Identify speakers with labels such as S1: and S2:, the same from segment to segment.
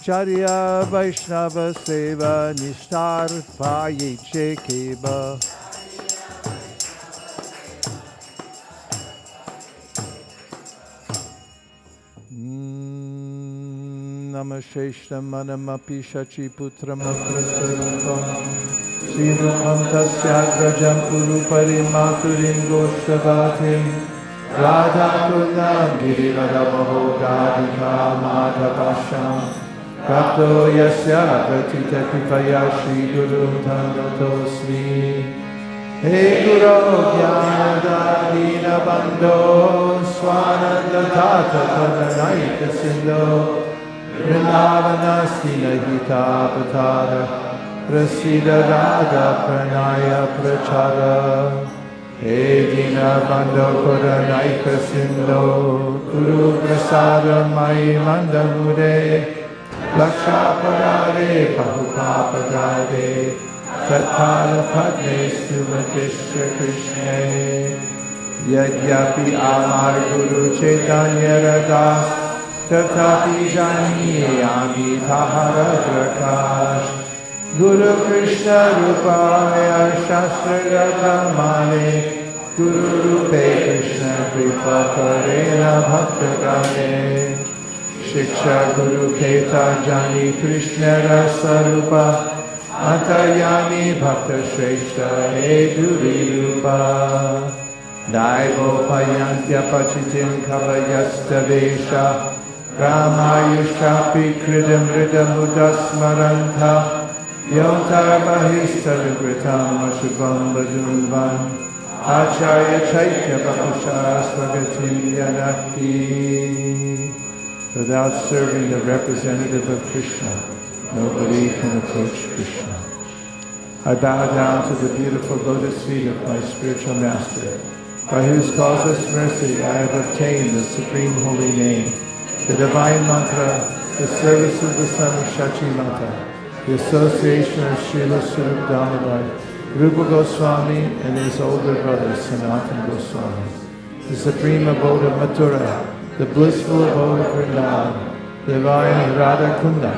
S1: Charya Vaishnava Seva Nishtar Payiche Keba Namasheshna Manamapi Shachi Putram Akrasarupam Srirupam Tasyagrajam Urupari Maturim Goshtavatim Radha Kunam Girivadamaho Gadika Madhavasham Kapto Yasya Pratita Kripaya Shri Gurum Tangatosmi He Guru Jnanadadina Bandho Swananda Tata Padanaika Sindho Vrindavanasti Nahita Patara Prasida Radha Pranaya Prachara He Dina Bandho Puranaika Sindho Guru Prasada Mai Mandamude Laksha Parade Pahupapadade Tatpala Padme Sumakishya Krishna Yadyapi Amar Guru Chaitanya Radas Tatapi Janiyami Tahara Prakash Guru Krishna Rupaya Shastra Ratamane Guru Rupe Krishna Kripa Karena Bhakta Gane Shiksha Guru Keta Jani Krishna Rasarupa Antayami Bhakta Shrestha He Duri Rupa Daivo Payantya Pachitim Kavayasta Vesha Ramayushapi Kridam Ridam Udasmaranta Yotar Bahista Vigritam Ashubam Bajunvan Acharya Chaitya Bhapusha Swagatim Yanaki. Without serving the representative of Krishna, nobody can approach Krishna. I bow down to the beautiful lotus feet of my spiritual master, by whose causeless mercy I have obtained the supreme holy name, the divine mantra, the service of the son of Shachi Mata, the association of Srila Swarup Damodar, Rupa Goswami and his older brother Sanatana Goswami, the supreme abode of Mathura, the blissful abode of Vrindavan, the divine Radha Kunda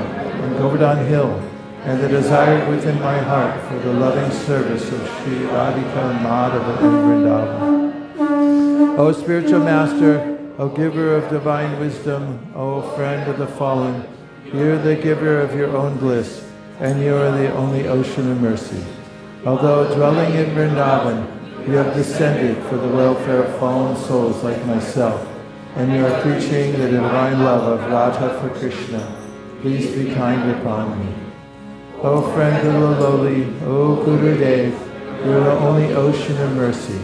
S1: and Govardhan Hill, and the desire within my heart for the loving service of Sri Radhika Madhava and Vrindavan. O spiritual master, O giver of divine wisdom, O friend of the fallen, you are the giver of your own bliss, and you are the only ocean of mercy. Although dwelling in Vrindavan, you have descended for the welfare of fallen souls like myself, and you are preaching the divine love of Radha for Krishna. Please be kind upon me. O friend of the lowly, O Gurudev, you are the only ocean of mercy.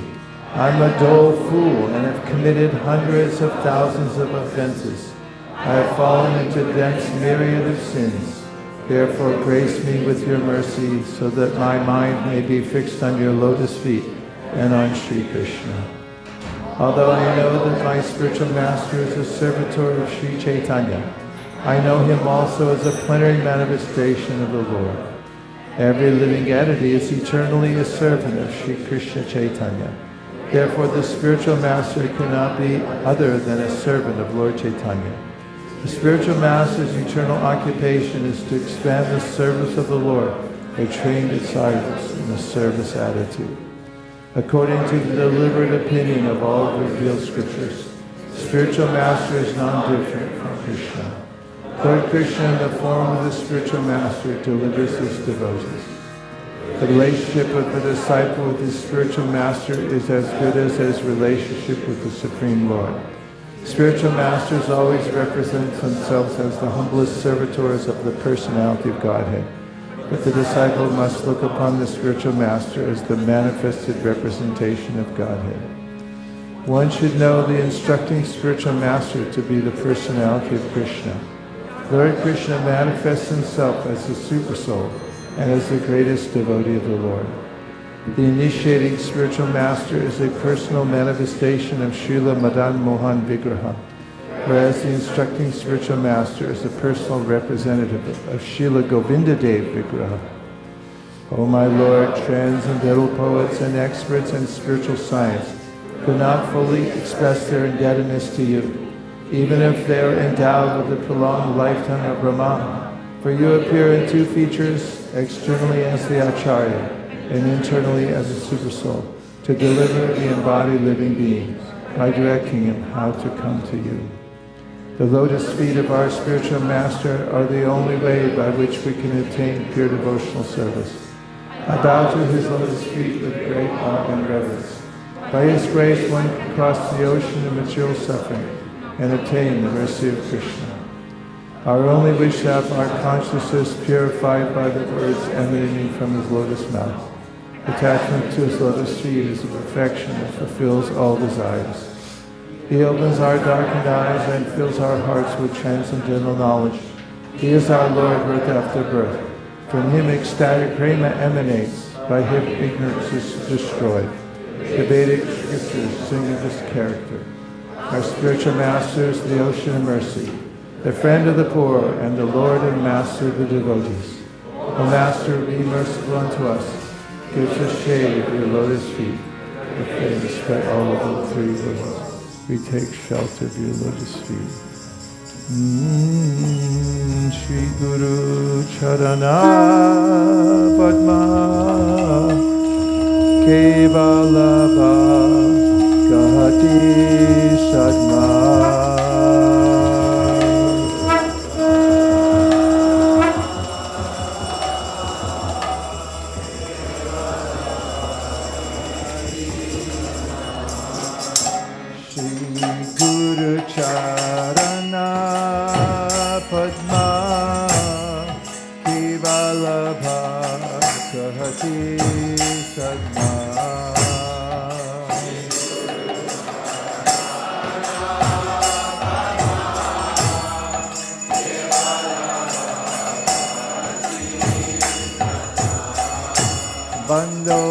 S1: I'm a dull fool and have committed hundreds of thousands of offenses. I have fallen into dense myriad of sins. Therefore grace me with your mercy so that my mind may be fixed on your lotus feet and on Sri Krishna. Although I know that my spiritual master is a servitor of Sri Chaitanya, I know him also as a plenary manifestation of the Lord. Every living entity is eternally a servant of Sri Krishna Chaitanya. Therefore the spiritual master cannot be other than a servant of Lord Chaitanya. The spiritual master's eternal occupation is to expand the service of the Lord by training disciples in the service attitude. According to the deliberate opinion of all revealed scriptures, spiritual master is non-different from Krishna. Lord Krishna, in the form of the spiritual master, delivers his devotees. The relationship of the disciple with his spiritual master is as good as his relationship with the Supreme Lord. Spiritual masters always represent themselves as the humblest servitors of the personality of Godhead. But the disciple must look upon the spiritual master as the manifested representation of Godhead. One should know the instructing spiritual master to be the personality of Krishna. Lord Krishna manifests himself as the Supersoul and as the greatest devotee of the Lord. The initiating spiritual master is a personal manifestation of Srila Madan Mohan Vigraha, whereas the instructing spiritual master is a personal representative of Srila Govinda Dev Vigraha. O my Lord, transcendental poets and experts in spiritual science could not fully express their indebtedness to you. even if they are endowed with the prolonged lifetime of Brahma. For you appear in two features, externally as the Acharya, and internally as a supersoul, to deliver the embodied living beings by directing him how to come to you. The lotus feet of our spiritual master are the only way by which we can attain pure devotional service. I bow to his lotus feet with great awe and reverence. By his grace one can cross the ocean of material suffering and attain the mercy of Krishna. Our only wish to have our consciousness purified by the words emanating from his lotus mouth. Attachment to his lotus feet is a perfection that fulfills all desires. He opens our darkened eyes and fills our hearts with transcendental knowledge. He is our Lord birth after birth. From him ecstatic prema emanates, by him ignorance is destroyed. The Vedic scriptures sing of his character. Our spiritual master is the ocean of mercy, the friend of the poor, and the Lord and master of the devotees. O Master, be merciful unto us. Give us shade of your lotus feet, the fame spread all over the three worlds. We take shelter of your lotus feet. Shri Guru Charana Padma Kevalabha Gati Sadma. Bando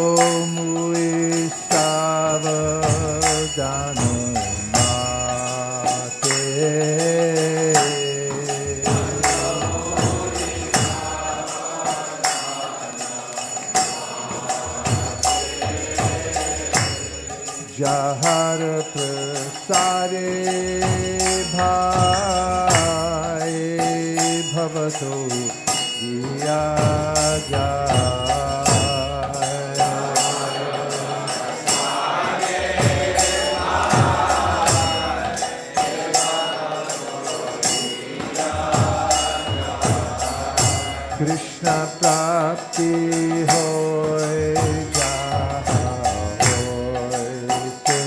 S1: mui savadano mate. Jahar prasade bhai bhavato diyaja. Krishna prapti hoy jaha hoy te.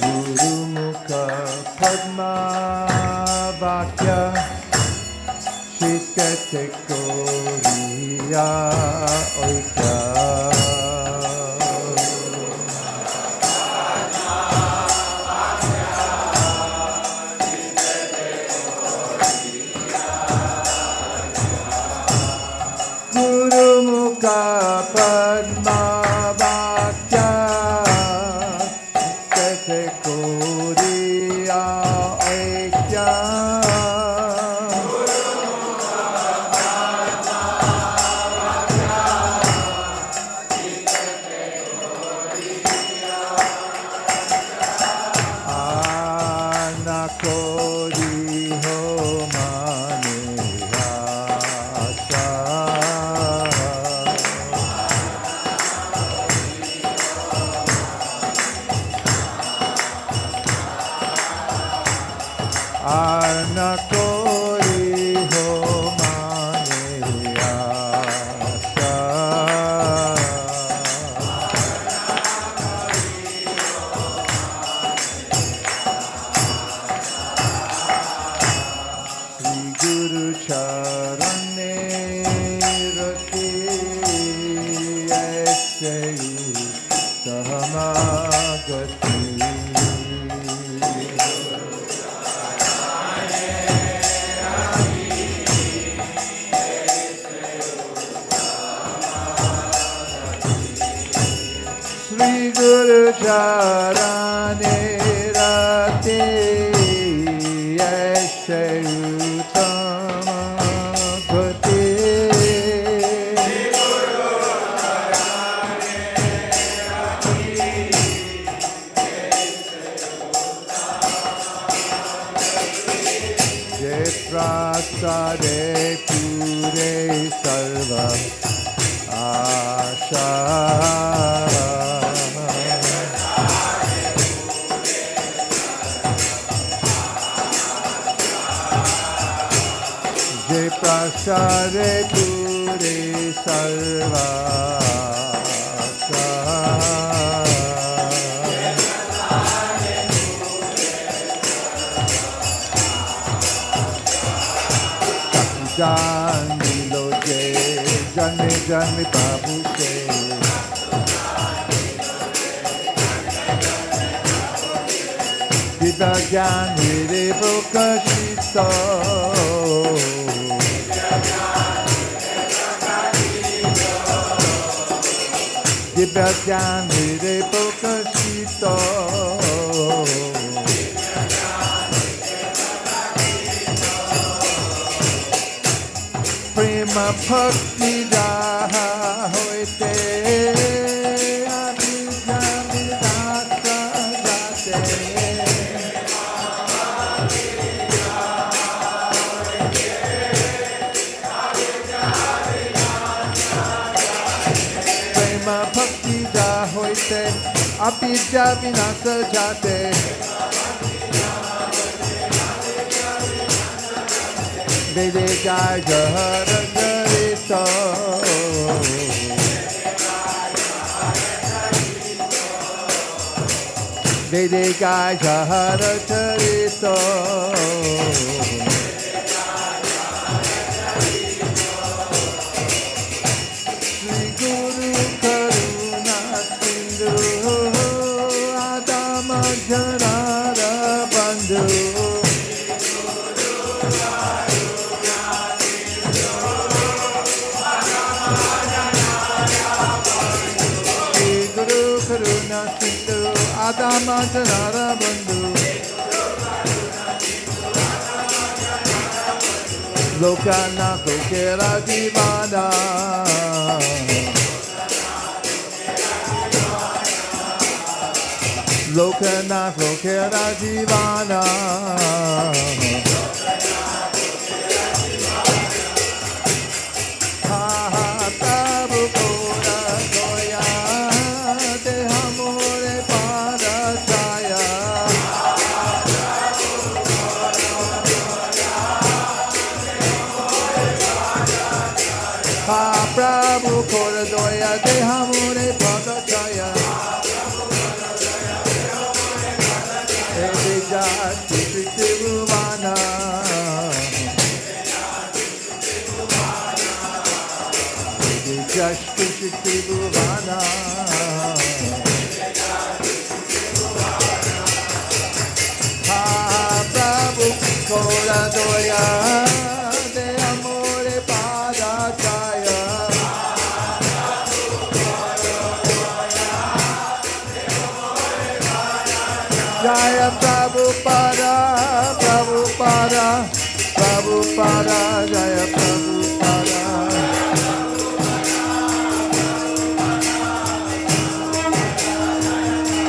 S1: Guru mukha padma vakya shikate koriya oikya. Padma Vakya Kete Koriya Aikya. Anakori ho mane asa. Anakori ho mane asa. Shri Guru Charane Rati Aise Sahamagati. Shri Guru Charane Rati Aise Uttama Bhati. Sarva Asha Jai Prasare Pure Sarva Jani loje, jani jani babu se. Dida jani re prokashito. Dida jani re prokashito. Prema bhakti daha hoite abhijami dasa jate Prema bhakti daha hoite abhijami dasa jate Vede jai jahara jarito Vede jai jahara jarito Sri Guru Karuna Sindhu Adama Janara Bandhu Karuna Sindhu Adama Janara Bandhu Lokana Kokera Divana Lokana Kokera Divana Prabhu Kora Doya Dehamure Pada Chaya Evija Shri Bhuvana Evija Shri Bhuvana Prabhu Kora Doya Dehamure Pada Chaya Jaya Prabhupada, Prabhupada, Prabhupada, Jaya Prabhupada.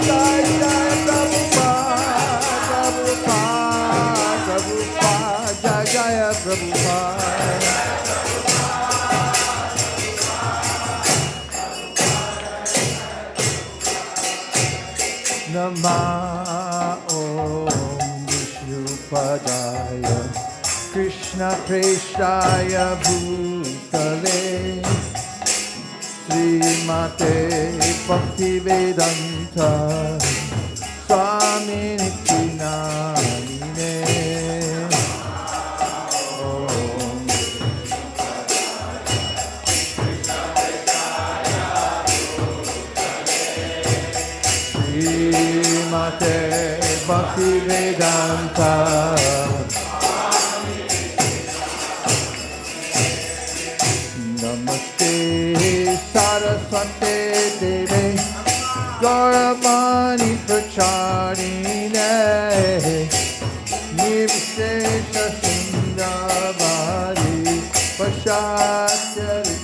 S1: Jaya Jaya Prabhupada, Prabhupada, Prabhupada, Jaya Jaya Prabhupada. Namah Om Vishnupadaya Krishna Preshaya Bhutale Srimate Bhaktivedanta Swami Nityanamine Srimate Bhaktivedanta Namaste Saraswate Deve Gauravani Pracharine Nivishesha Sundarbari Pashatyari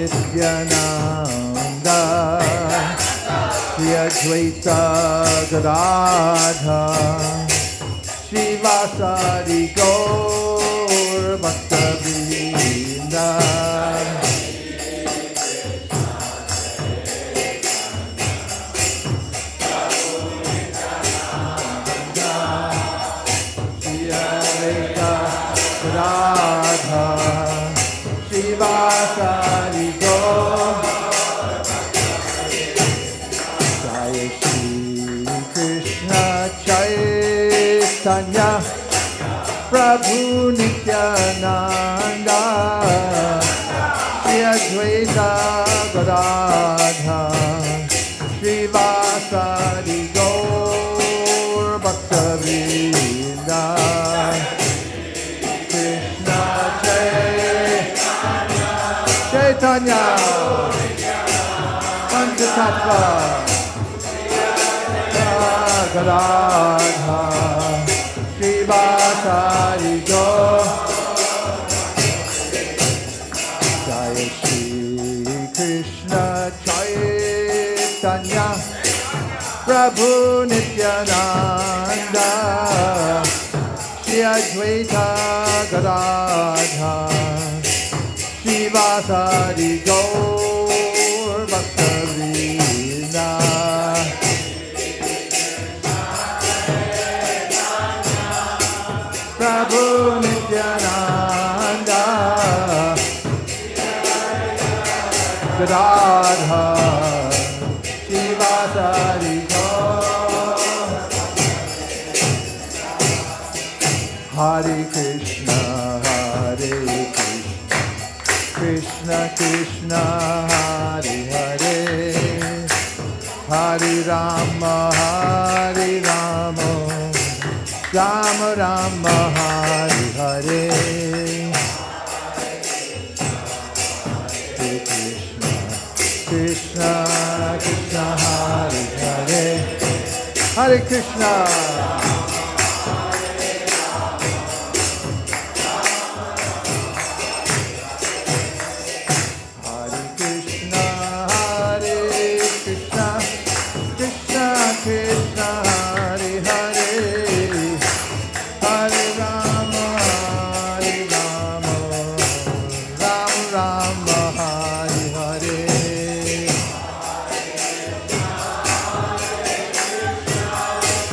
S1: Nityananda Shri Advaita Gadadhar Srivasadi Gaur Bhaktavrinda Shri Advaita Gadadhar Srivasadi Gaur Jai Shri Krishna Chaitanya Prabhu Nityananda Shri Advaita Gadadhar Srivasadi Gaur Bhaktavrinda Krishna Chaitanya Panchatattva Gadadhar Srivasadi Gaur Jai Shri Krishna Chaitanya Prabhu Nityananda Shri Advaita Gadadhar Srivasadi Gaur Bhaktavrinda Prabhu Nityananda Gadadhar Srivasadi Gaur Hare Krishna Hare Krishna Krishna Hare Hare Hare Rama Hare Rama Rama Rama Hare Hare Hare Krishna Krishna Krishna Hare Hare Hare Krishna Hare Krishna Hare Krishna Krishna Krishna Hare Hare Hare Rama Hare Rama Rama Rama Hare Hare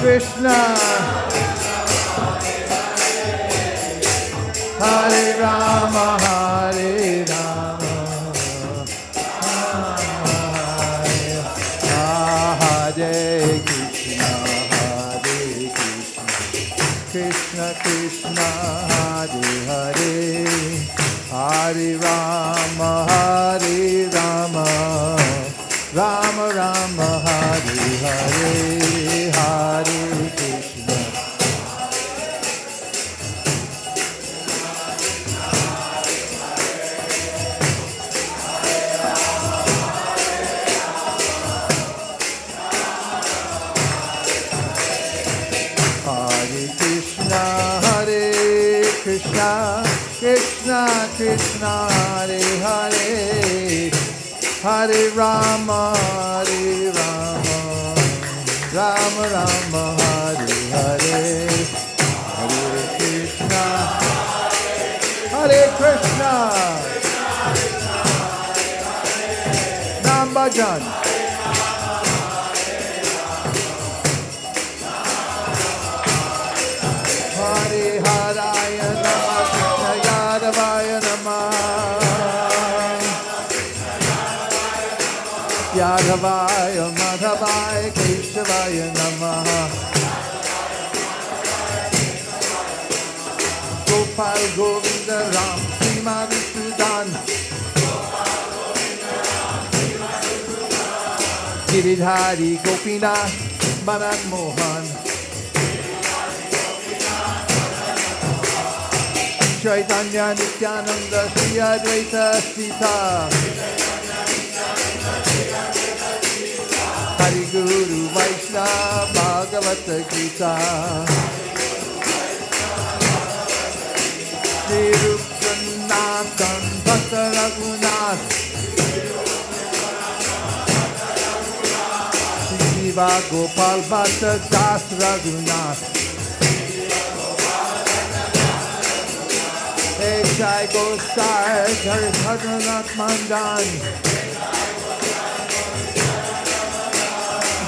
S1: Krishna Hare Rama Hare Rama Hare Krishna Krishna Krishna Hare Hare Hare Rama Hare Rama Rama Rama Hare Hare Hare Krishna Hare Krishna Hare Krishna Krishna Krishna Hare Hare Hare Rama Hare Rama Rama Rama Hare Hare Hare Krishna Hare Krishna Nam Bhajan Hare Haraya Namah Krishna Yadavaya Namah Yadavaya Madhavaya Keshavaya Namah Gopal Govinda Ram Sima Vishnudan Giridhari Gopinath Madan Mohan Chaitanya Nityananda Shri Advaita Sita Hari Guru Vaishnava Bhagavata Gita Shri Rupanathan Bhakta Raghunath Shiva Gopal Bhatta Das Raghunath. Jai Gosai Hari Bhadranath Mandan.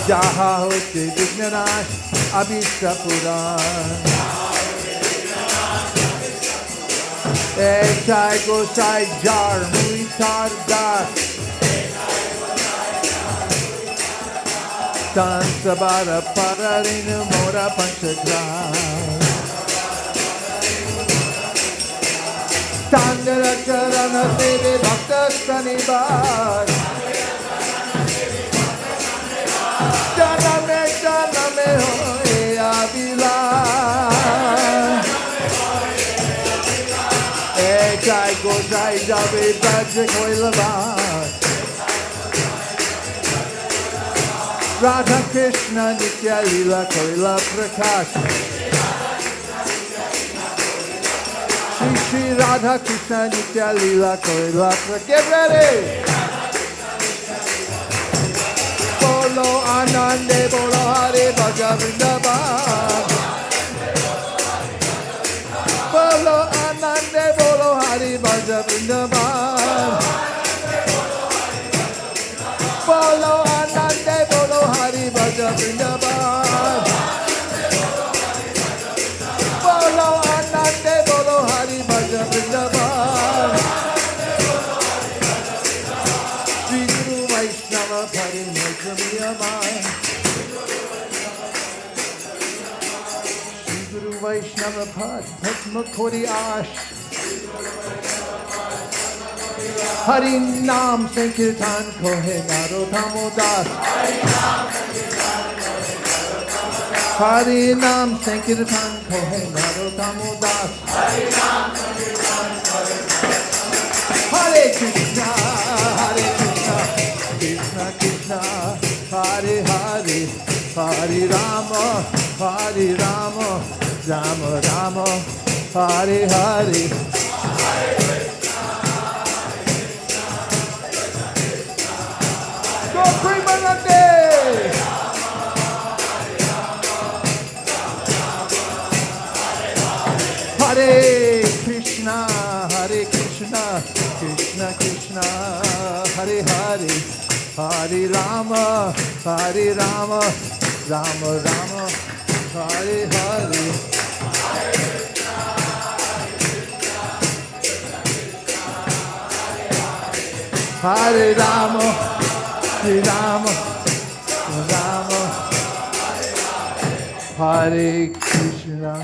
S1: Jaha Hote Vignanash Abhishta Puran. Jai Gosai Jar Muitar Das. Tansabara Pararinu Mora Panchagram. Tandara Charana Devi Bhakta Stanibar. Janame Janame Hoye Avilan. Jai Gosai Jabe Bajak Hoilabar. Radha Krishna Nitya Lila Koila Prakash. Shri Radha Krishna Nitya Lila Koila Prakash. Get ready! Bolo Anande Bolo Hare Bhaja Vrindavan. Bolo Anande Bolo Hare Bhaja Vrindavan. Bolo Anande Bolo Hare Bhaja Vrindavan. Bolo Anande Bolo Hare Bhaja Vrindavan. Sri Guru Vaishnava Parinajamiyamai. Sri Guru Vaishnava Pad Bhatma Kori Ash. Hari Nam Sankirtan Kohe Narottamo Das. Hari Nam Sankirtan Kohe Narottamo Das. Hare Krishna, Krishna Krishna, Hare Hare, Hare Rama, Rama Rama, Hare Hare. Go Premanande! Hare Krishna, Krishna Krishna, Hare Hare, Hare Rama, Rama Rama, Hare Hare. Hare Rama, Rama Rama, Hare Krishna,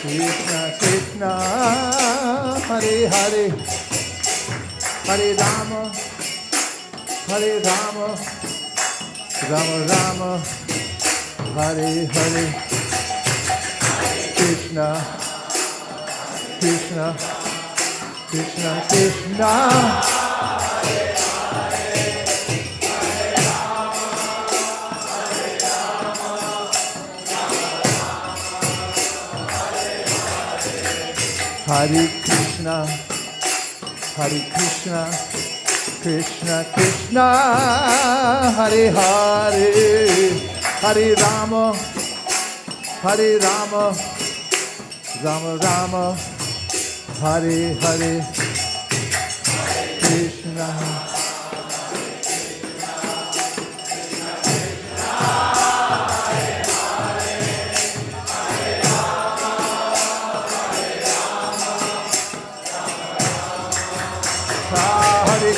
S1: Krishna Krishna, Hare Hare, Hare Rama, Rama Rama, Hare Hare, Krishna Krishna Krishna. Hare Krishna, Krishna Krishna, Hare Hare, Hare Rama, Rama Rama, Hare Hare, Krishna.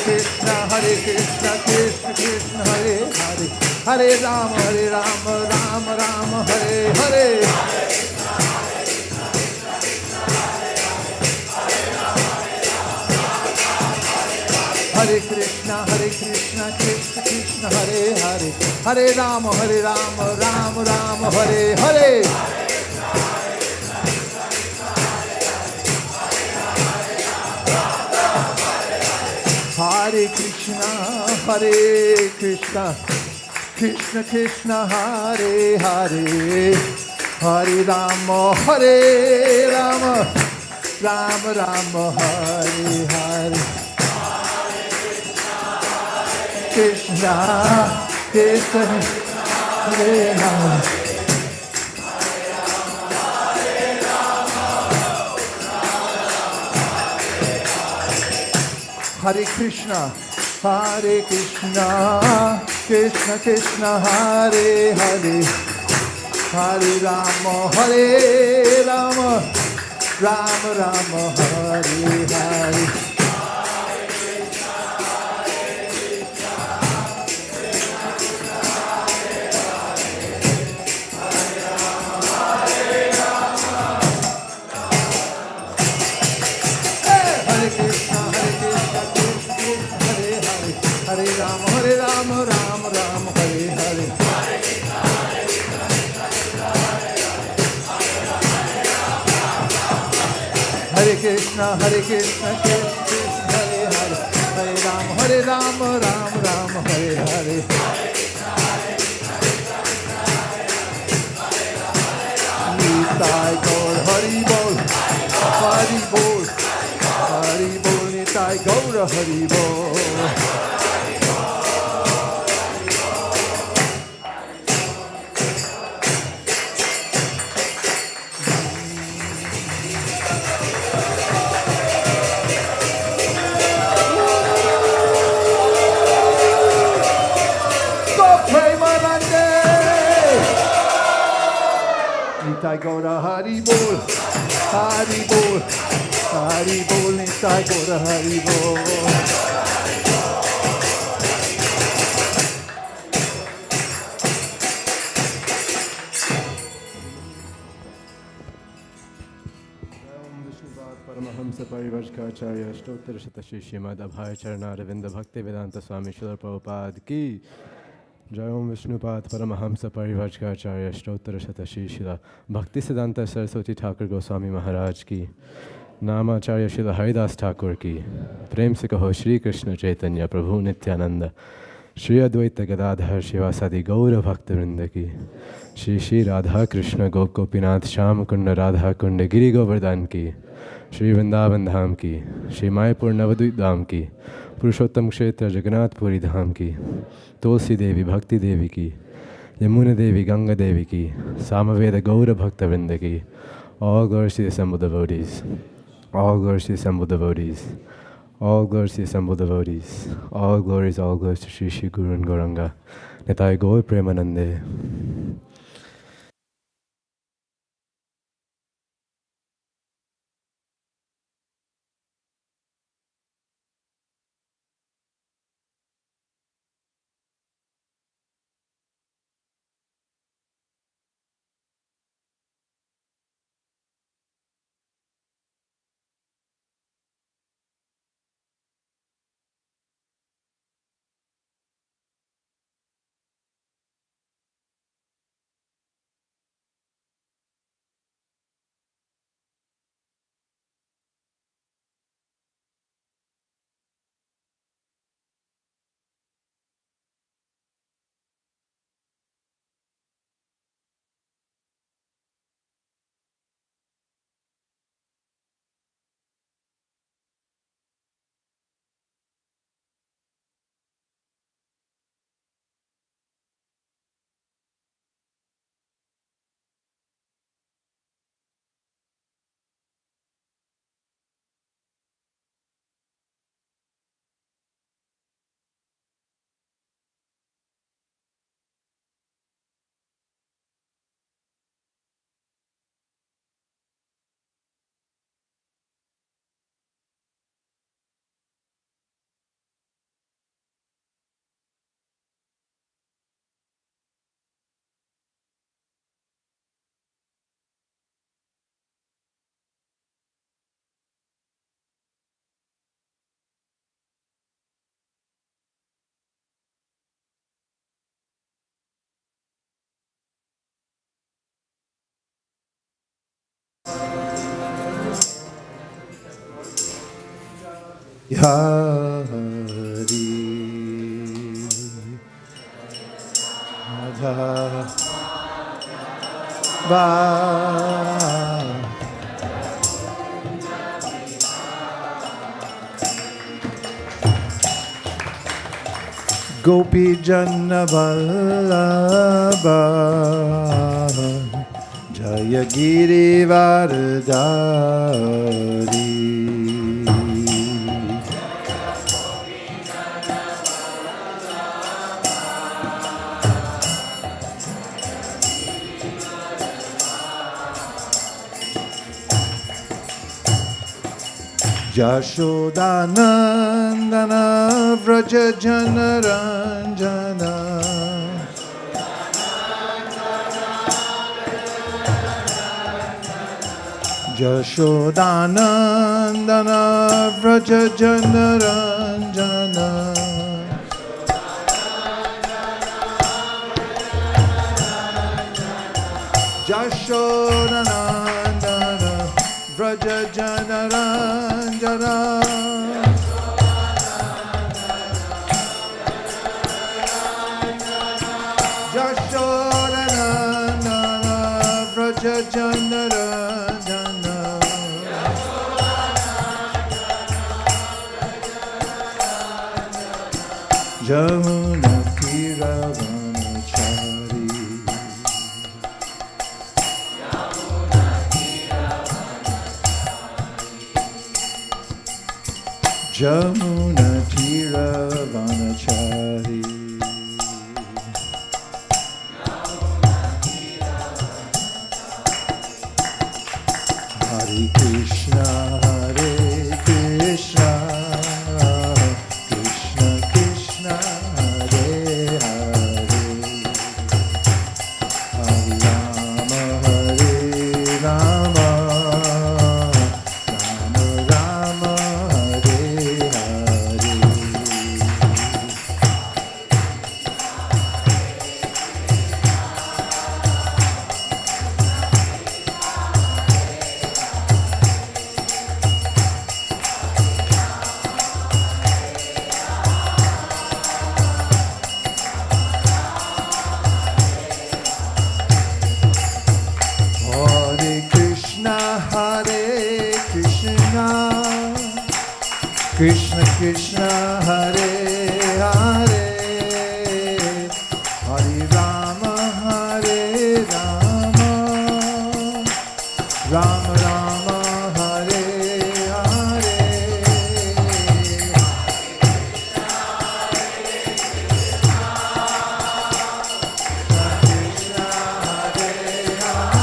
S1: Krishna, Krishna Krishna, Hare Hare, Hare Rama, Rama Rama, Hare Hare. Hare Krishna, Krishna Krishna, Hare Hare, Hare Rama, Rama Rama, Hare Hare. Hare Krishna, Krishna Krishna, Hare Hare, Hare Rama, Rama Rama, Hare Hare. Krishna, Krishna Hare Rama. Hare Krishna, Krishna Krishna, Hare Hare, Hare Rama, Rama Rama, Hare Hare. Hare Rama, Rama Rama, Hare Hare. Hare Krishna, Krishna Krishna, Hare Hare, Hare Rama, Rama Rama, Hare Hare. Nitai Gaur, Hari Bol, Hari Bol, Hari Bol, Nitai Gaur, Hari Bol. Nitai Gaura Hari Bol, Hari Bol, Hari Bol, Nitai Gaura Hari Bol. Paramahamsa Parivarshkacharya Stottar Shatashi Shrimad Abhay Charana Ravinda Bhakti Vedanta Swami Srila Prabhupada Ki Jai Om Vishnupad Paramahamsa Parivarshkacharya Stottar Shatashi Srila Bhakti Siddhanta Saraswati Thakur Goswami Maharaj Ki Namacharya Srila Haridas Thakur Ki Prem se kaho Shri Krishna Chaitanya Prabhu Nityananda Shri Advaita Gadadhar Shivasadi Gaura Bhakta Vrinda Ki Shri Shri Radha Krishna Gop Gopinath Sham Kunda Radha Kunda Giri Govardhan Ki Shri Vrindavan Dham Ki, Shri Mayapur Navadvip Dham Ki, Purushottam Kshetra Jagannath Puri Dham Ki, Tulsi Devi Bhakti Devi Ki, Yamuna Devi Ganga Devi Ki, Samaveda Gaura Bhakta Vrinda Ki, all glories to the assembled devotees, all glories to the assembled devotees, all glories to the assembled devotees, all glories to Shri Shri Guru and Gauranga, Nitai Gaur Premanande. Hari Madhava Gopi Jana Vallabha Jaya Giri Vardhari. Jashodanandana Vraja Janaranjana Jashodanandana Vraja Janaranjana Jashodanandana Vraja Janaranjana Jashodanandana Vraja Janaranjana Jamuna Tiravanachari Jamuna Tiravanachari Hare Krishna Hare Krishna Krishna Krishna Hare Hare Hare Rama Hare Rama Rama Rama Hare Hare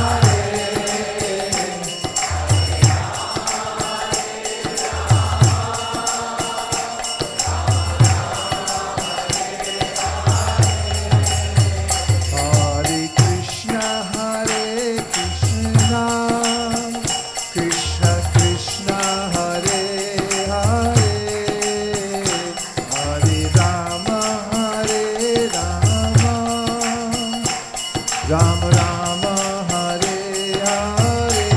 S1: Hare Krishna Hare Krishna Krishna Krishna Hare Hare Hare Rama Hare Rama Rama Rama Hare Hare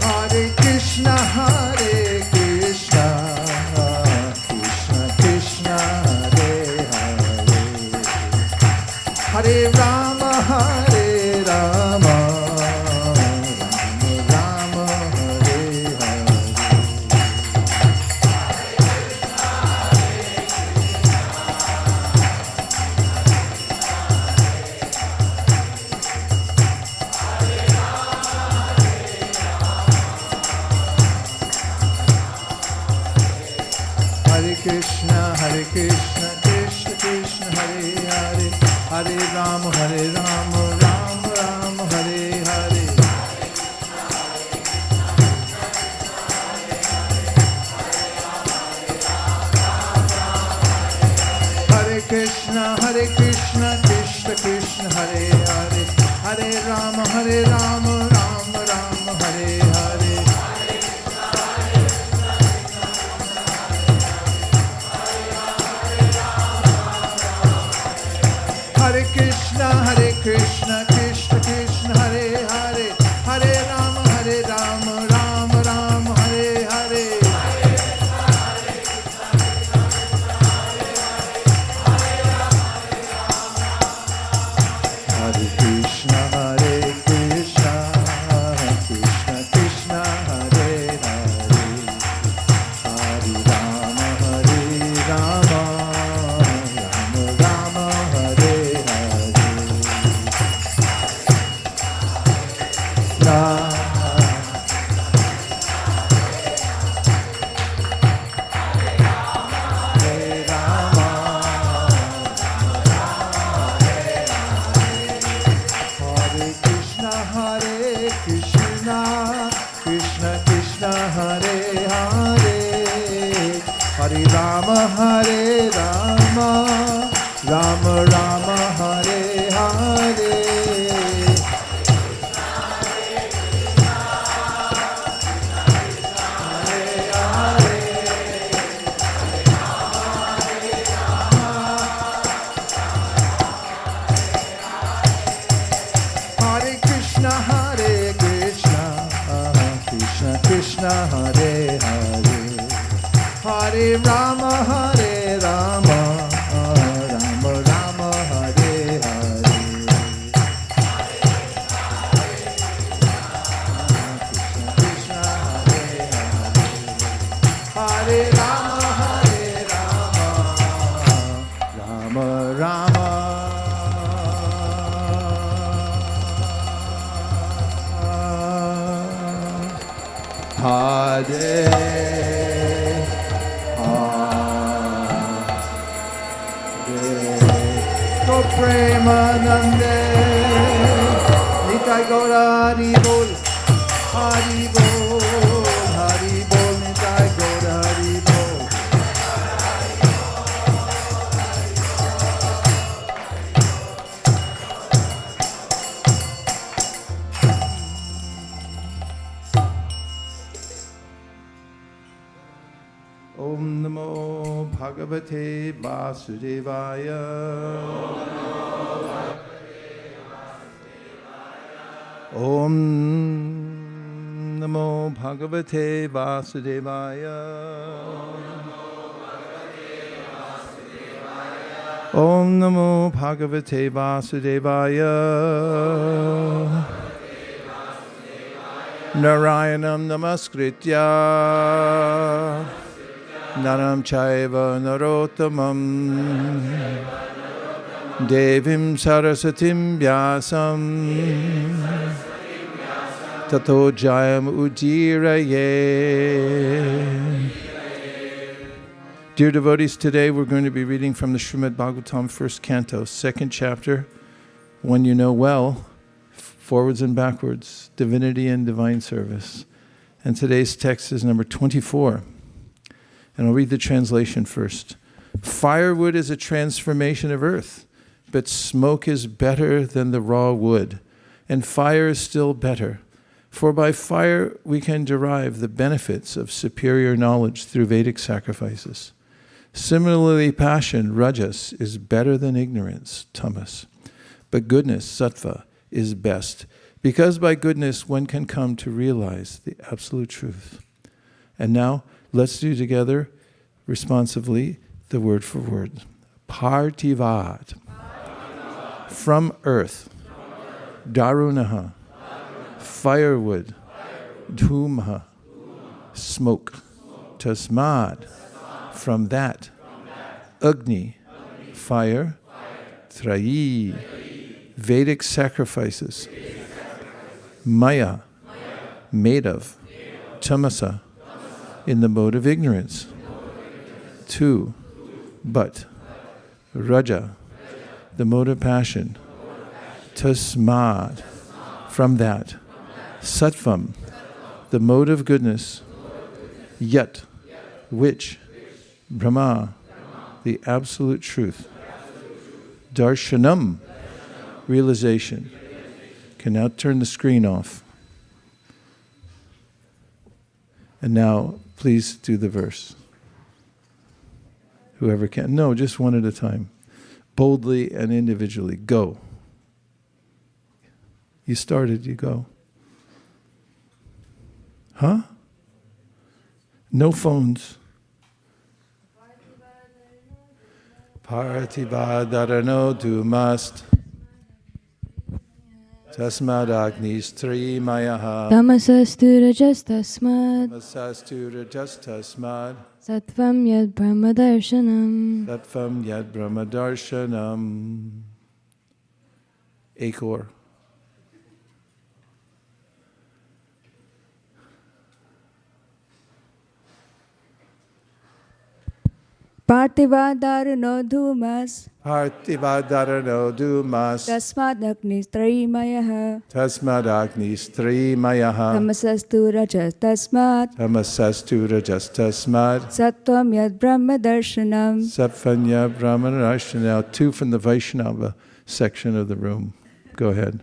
S1: Hare Krishna Hare Krishna Krishna Krishna Hare Hare Hare Rama Hare Rama Rama Rama Hare Hare Hare Krishna Hare Krishna Krishna Krishna Hare Hare Hare Rama Hare Rama Rama Rama Hare Hare Hare Krishna Krishna Krishna Hare Hare Hare Rama Rama Rama Hare Hare Hare Krishna Krishna Krishna Hare Hare Hare Rama Rama Rama Hare Hare Hare Krishna Krishna Krishna Hare Hare Hare Rama Rama Rama Hare Hare Rama, Hare Rama, Rama Rama, Hare Hare. Krishna Hare Hare, Hare Rama Hare Rama, Rama Rama Hare Hare. Krishna Hare Hare, Hare Rama Hare Rama, Rama Rama. Hare Hare Go Premanande Nitai Gaura Hari Bol Hari Bol Hari Bol Nitai Gaura Hari Bol. Om Namo Bhagavate Vasudevaya. Om Namo Bhagavate Vasudevaya. Om Namo Bhagavate Vasudevaya. Narayanam Namaskritya Naram Chaiva Narottamam Devim Sarasatim Vyasam Tato Jayam Ujiraye. Dear devotees, today we're going to be reading from the Srimad Bhagavatam, first canto, second chapter, one you know well, forwards and backwards, divinity and divine service. And today's text is number 24. And I'll read the translation first. Firewood is a transformation of earth, but smoke is better than the raw wood, and fire is still better. For by fire we can derive the benefits of superior knowledge through Vedic sacrifices. Similarly, passion, rajas, is better than ignorance, tamas. But goodness, sattva, is best, because by goodness one can come to realize the absolute truth. And now, let's do together, responsively, the word for word. Partivad. From earth. Darunaha. Firewood. Dhumha. Smoke. Tasmad. From that. Agni. Fire. Trayi. Vedic sacrifices. Maya. Made of. Tamasa. In the mode of ignorance. 2. But. Raja. The mode of passion. Tasmad. From that. Sattvam. The mode of goodness. Yat. Which. Brahma. The absolute truth. Darshanam. Realization. Can now turn the screen off. And now, please do the verse. Whoever can. No, just one at a time. Boldly and individually. Go. You started, you go. Huh? No phones. Partivadarano dumast. Tasmad Agnistri Mayaha.
S2: Tamasastu rajastasmad.
S1: Tamasastu rajastasmad.
S2: Sattvam yad brahmadarshanam.
S1: Sattvam yad brahmadarshanam. Akor.
S2: Parthivadarano dhumas
S1: Parthivadarano dumas
S2: Tasmad Agnistrimayaha
S1: Tasmad Agnistrimayaha
S2: Tamasastu Rajas Tasmad
S1: Tamasastu Rajas Tasmad
S2: Sattvam Yad Brahma Darshanam.
S1: Satvanya Brahmanarashana. Now, two from the Vaishnava section of the room. Go ahead.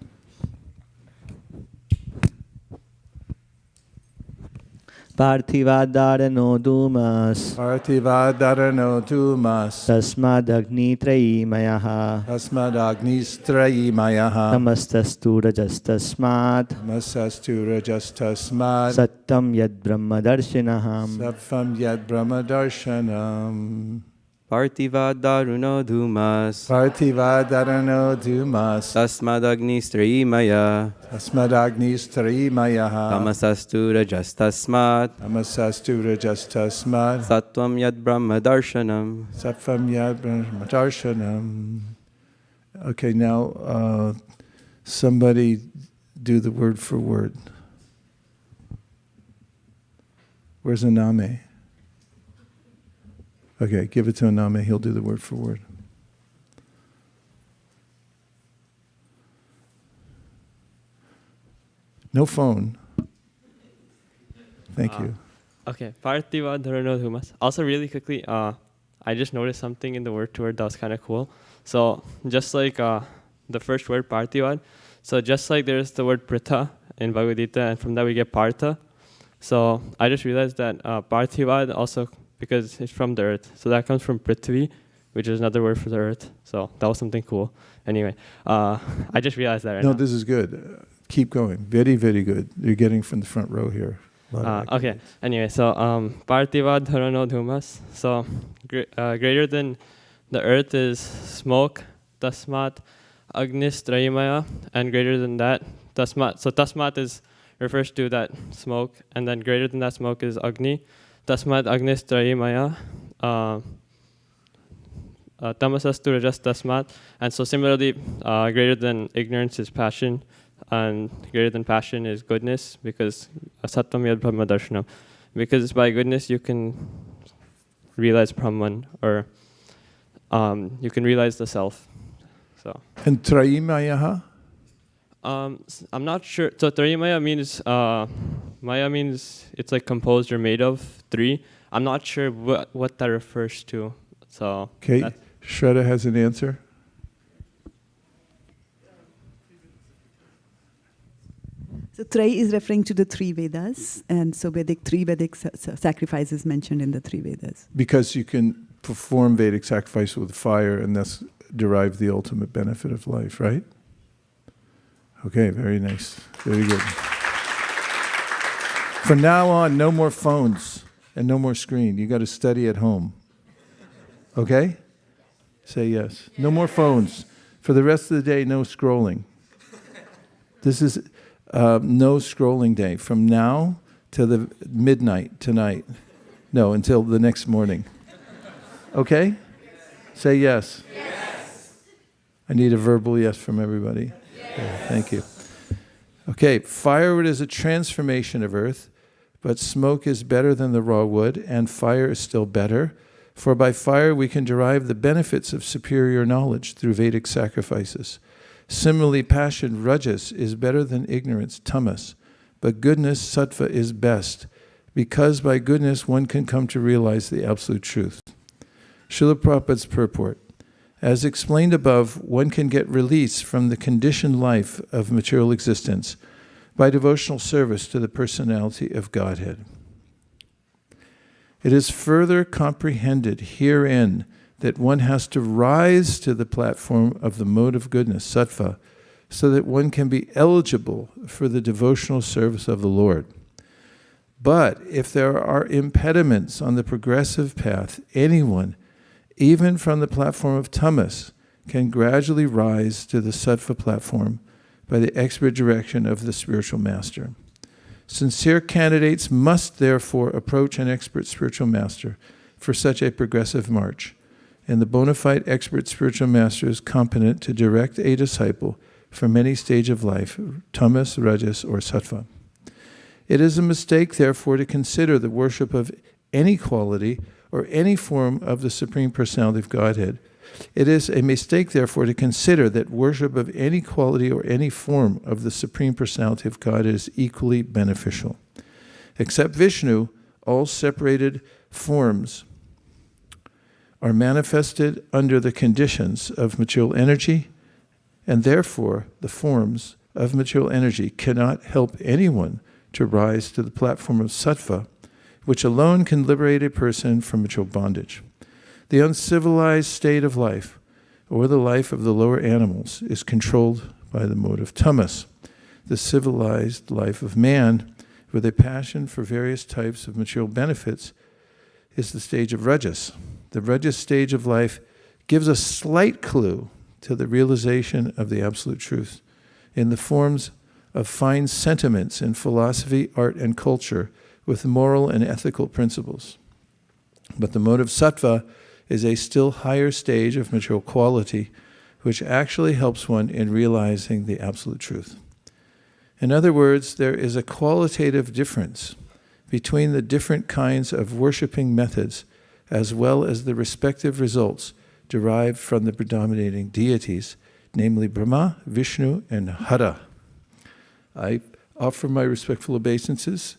S3: Parthivadarano dumas
S1: Parthivadarano dumas
S3: Tasmad Agnitrimayaha
S1: Tasmad Agnistrimayaha
S3: Namastastu Rajas Tasmad
S1: Tamasastu Rajas Tasmad
S3: Sattam Yad Brahma Darshanaham.
S1: Sattvam Yad Brahma Darshanam.
S4: Parthivadarano dhumas
S1: Parthivadarano dumas
S4: Tasmadagnistriimaya
S1: Tasmadagnistrimayaha
S4: Tamasastu rajas tasmad
S1: Tamasastu Rajas Tasmad
S4: Sattvam yad brahma darshanam.
S1: Sattvam Yad Brahma Darshanam. Okay, now somebody do the word for word. Where's Aname? Okay, give it to Aname. He'll do the word for word. No phone. Thank you.
S5: Okay, Parthivadarano dhumas. Also, really quickly, I just noticed something in the word to word that was kind of cool. So, just like the first word, Parthivad, so just like there's the word Pritha in Bhagavad Gita, and from that we get Partha. So, I just realized that Parthivad also, because it's from the earth, so that comes from Prithvi, which is another word for the earth. So, that was something cool. Anyway, I just realized that right now.
S1: No, this is good. Keep going. Very, very good. You're getting from the front row here.
S5: Okay. Anyway, so Parthivadarano dhumas. So greater than the earth is smoke, tasmat agnistrayamaya, and greater than that tasmat. So tasmat refers to that smoke, and then greater than that smoke is agni. Tasmat agnistrayamaya. Tamasastu rajas tasmat. And so similarly, greater than ignorance is passion, and greater than passion is goodness, because sattvam yad brahma darshanam. Because by goodness you can realize Brahman, or you can realize the self. So.
S1: And Traimayaha?
S5: I'm not sure. So Trimaya means Maya means it's like composed or made of three. I'm not sure what that refers to. So.
S1: Okay. Shraddha has an answer.
S6: So Trey is referring to the three Vedas, and so three Vedic sacrifices mentioned in the three Vedas.
S1: Because you can perform Vedic sacrifice with fire and thus derive the ultimate benefit of life, right? Okay, very nice. Very good. From now on, no more phones and no more screen. You got to study at home. Okay? Say yes. No more phones. For the rest of the day, no scrolling. This is no scrolling day from now to the midnight tonight. No, until the next morning. Okay? Say yes. Yes. I need a verbal yes from everybody. Yes. Okay, thank you. Okay, firewood is a transformation of earth, but smoke is better than the raw wood, and fire is still better. For by fire we can derive the benefits of superior knowledge through Vedic sacrifices. Similarly, passion, rajas, is better than ignorance, tamas, but goodness, sattva, is best, because by goodness one can come to realize the absolute truth. Srila Prabhupada's purport. As explained above, one can get release from the conditioned life of material existence by devotional service to the personality of Godhead. It is further comprehended herein that one has to rise to the platform of the mode of goodness, sattva, so that one can be eligible for the devotional service of the Lord. But if there are impediments on the progressive path, anyone, even from the platform of tamas, can gradually rise to the sattva platform by the expert direction of the spiritual master. Sincere candidates must therefore approach an expert spiritual master for such a progressive march, and the bona fide expert spiritual master is competent to direct a disciple from any stage of life, tamas, rajas, or sattva. It is a mistake, therefore, to consider the worship of any quality or any form of the Supreme Personality of Godhead. It is a mistake, therefore, to consider that worship of any quality or any form of the Supreme Personality of God is equally beneficial. Except Vishnu, all separated forms are manifested under the conditions of material energy, and therefore the forms of material energy cannot help anyone to rise to the platform of sattva, which alone can liberate a person from material bondage. The uncivilized state of life, or the life of the lower animals, is controlled by the mode of tamas. The civilized life of man, with a passion for various types of material benefits, is the stage of rajas. The rajas stage of life gives a slight clue to the realization of the absolute truth in the forms of fine sentiments in philosophy, art, and culture with moral and ethical principles. But the mode of sattva is a still higher stage of material quality, which actually helps one in realizing the absolute truth. In other words, there is a qualitative difference between the different kinds of worshipping methods, as well as the respective results derived from the predominating deities, namely Brahma, Vishnu, and Hara. I offer my respectful obeisances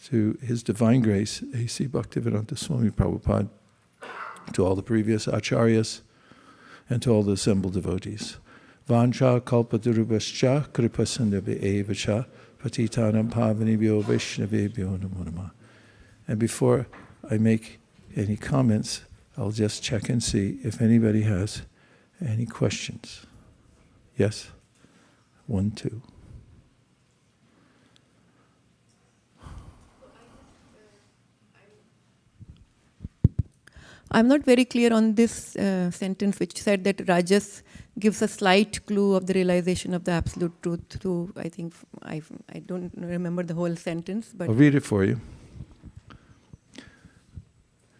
S1: to His Divine Grace, A.C. Bhaktivedanta Swami Prabhupada, to all the previous acharyas, and to all the assembled devotees. Vancha kalpadurubhascha kripasandabhi evacha patitanam pavanibhyo vaishnavebhyo namo namah. And before I make any comments, I'll just check and see if anybody has any questions. Yes? 1, 2.
S7: I'm not very clear on this sentence which said that Rajas gives a slight clue of the realization of the absolute truth. To I think I don't remember the whole sentence, but
S1: I'll read it for you.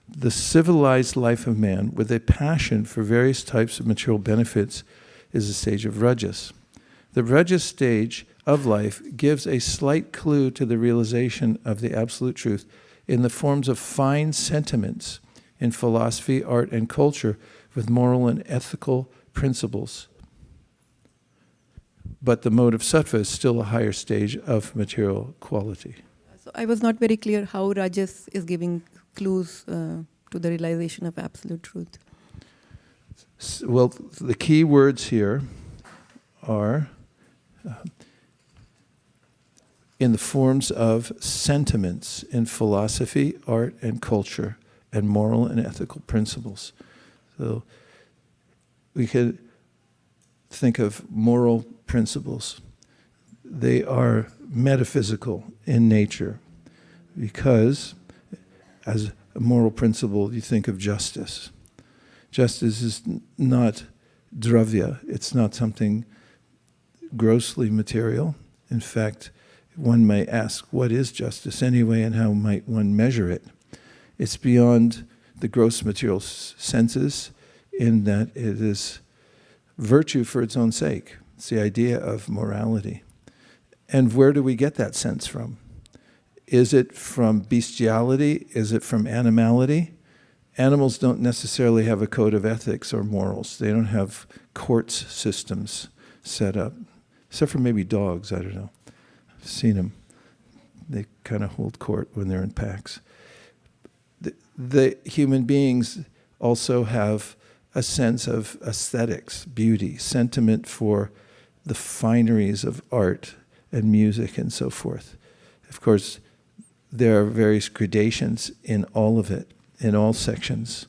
S1: The civilized life of man with a passion for various types of material benefits is the stage of Rajas. The Rajas stage of life gives a slight clue to the realization of the absolute truth in the forms of fine sentiments in philosophy, art, and culture with moral and ethical principles. But the mode of sattva is still a higher stage of material quality.
S7: so I was not very clear how Rajas is giving clues to the realization of absolute truth.
S1: Well, the key words here are in the forms of sentiments in philosophy, art, and culture, and moral and ethical principles. So we could think of moral principles. They are metaphysical in nature because as a moral principle, you think of justice. Justice is not dravya. It's not something grossly material. In fact, one may ask, what is justice anyway, and how might one measure it? It's beyond the gross material senses in that it is virtue for its own sake. It's the idea of morality. And where do we get that sense from? Is it from bestiality? Is it from animality? Animals don't necessarily have a code of ethics or morals. They don't have courts systems set up, except for maybe dogs, I don't know. I've seen them. They kind of hold court when they're in packs. The human beings also have a sense of aesthetics, beauty, sentiment for the fineries of art and music and so forth. Of course, there are various gradations in all of it, in all sections.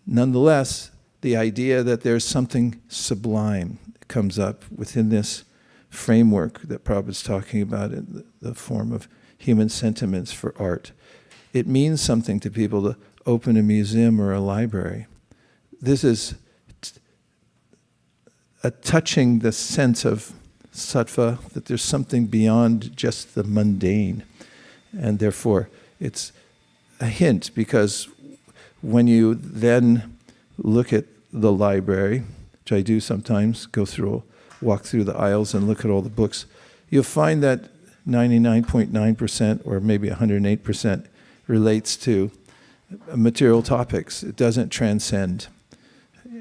S1: Nonetheless, the idea that there's something sublime comes up within this framework that Prabhupada's talking about in the form of human sentiments for art. It means something to people to open a museum or a library. This is touching the sense of sattva, that there's something beyond just the mundane. And therefore, it's a hint, because when you then look at the library, which I do sometimes, walk through the aisles and look at all the books, you'll find that 99.9% or maybe 108% relates to material topics. It doesn't transcend.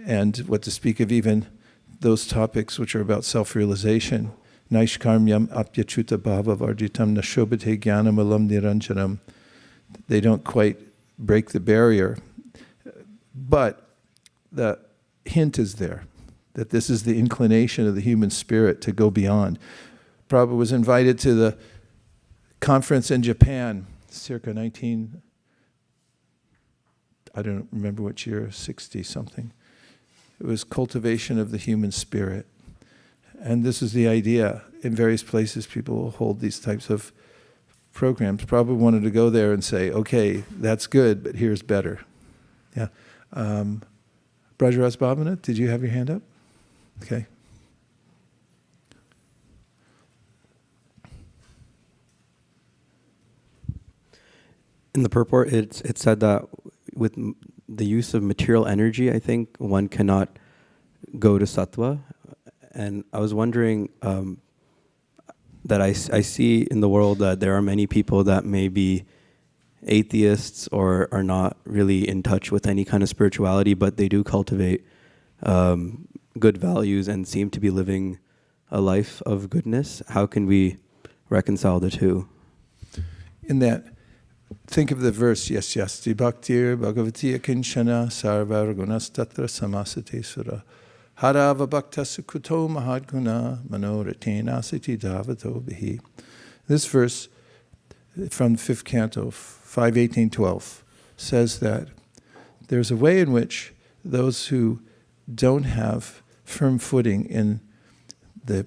S1: And what to speak of even those topics which are about self-realization, naishkarmyam apyachuta bhava varjitam nashobhate jnanam alam niranjanam. They don't quite break the barrier. But the hint is there, that this is the inclination of the human spirit to go beyond. Prabhupada was invited to the conference in Japan, circa 19, I don't remember which year, 60-something. It was cultivation of the human spirit. And this is the idea. In various places, people will hold these types of programs. Prabhupada wanted to go there and say, okay, that's good, but here's better. Yeah. Brajaras Bhavana, did you have your hand up? Okay.
S4: In the purport, it said that with the use of material energy, I think one cannot go to sattva. And I was wondering that I see in the world that there are many people that may be atheists or are not really in touch with any kind of spirituality, but they do cultivate good values and seem to be living a life of goodness. How can we reconcile the two?
S1: In that, think of the verse, yes, yasti bhaktir bhagavati akinchana sarva gunas tatra samasate sura harava bhakta sukuto mahadguna manoratena asiti davato bihi. This verse from the 5th canto, 5:18-12, says that there's a way in which those who don't have firm footing in the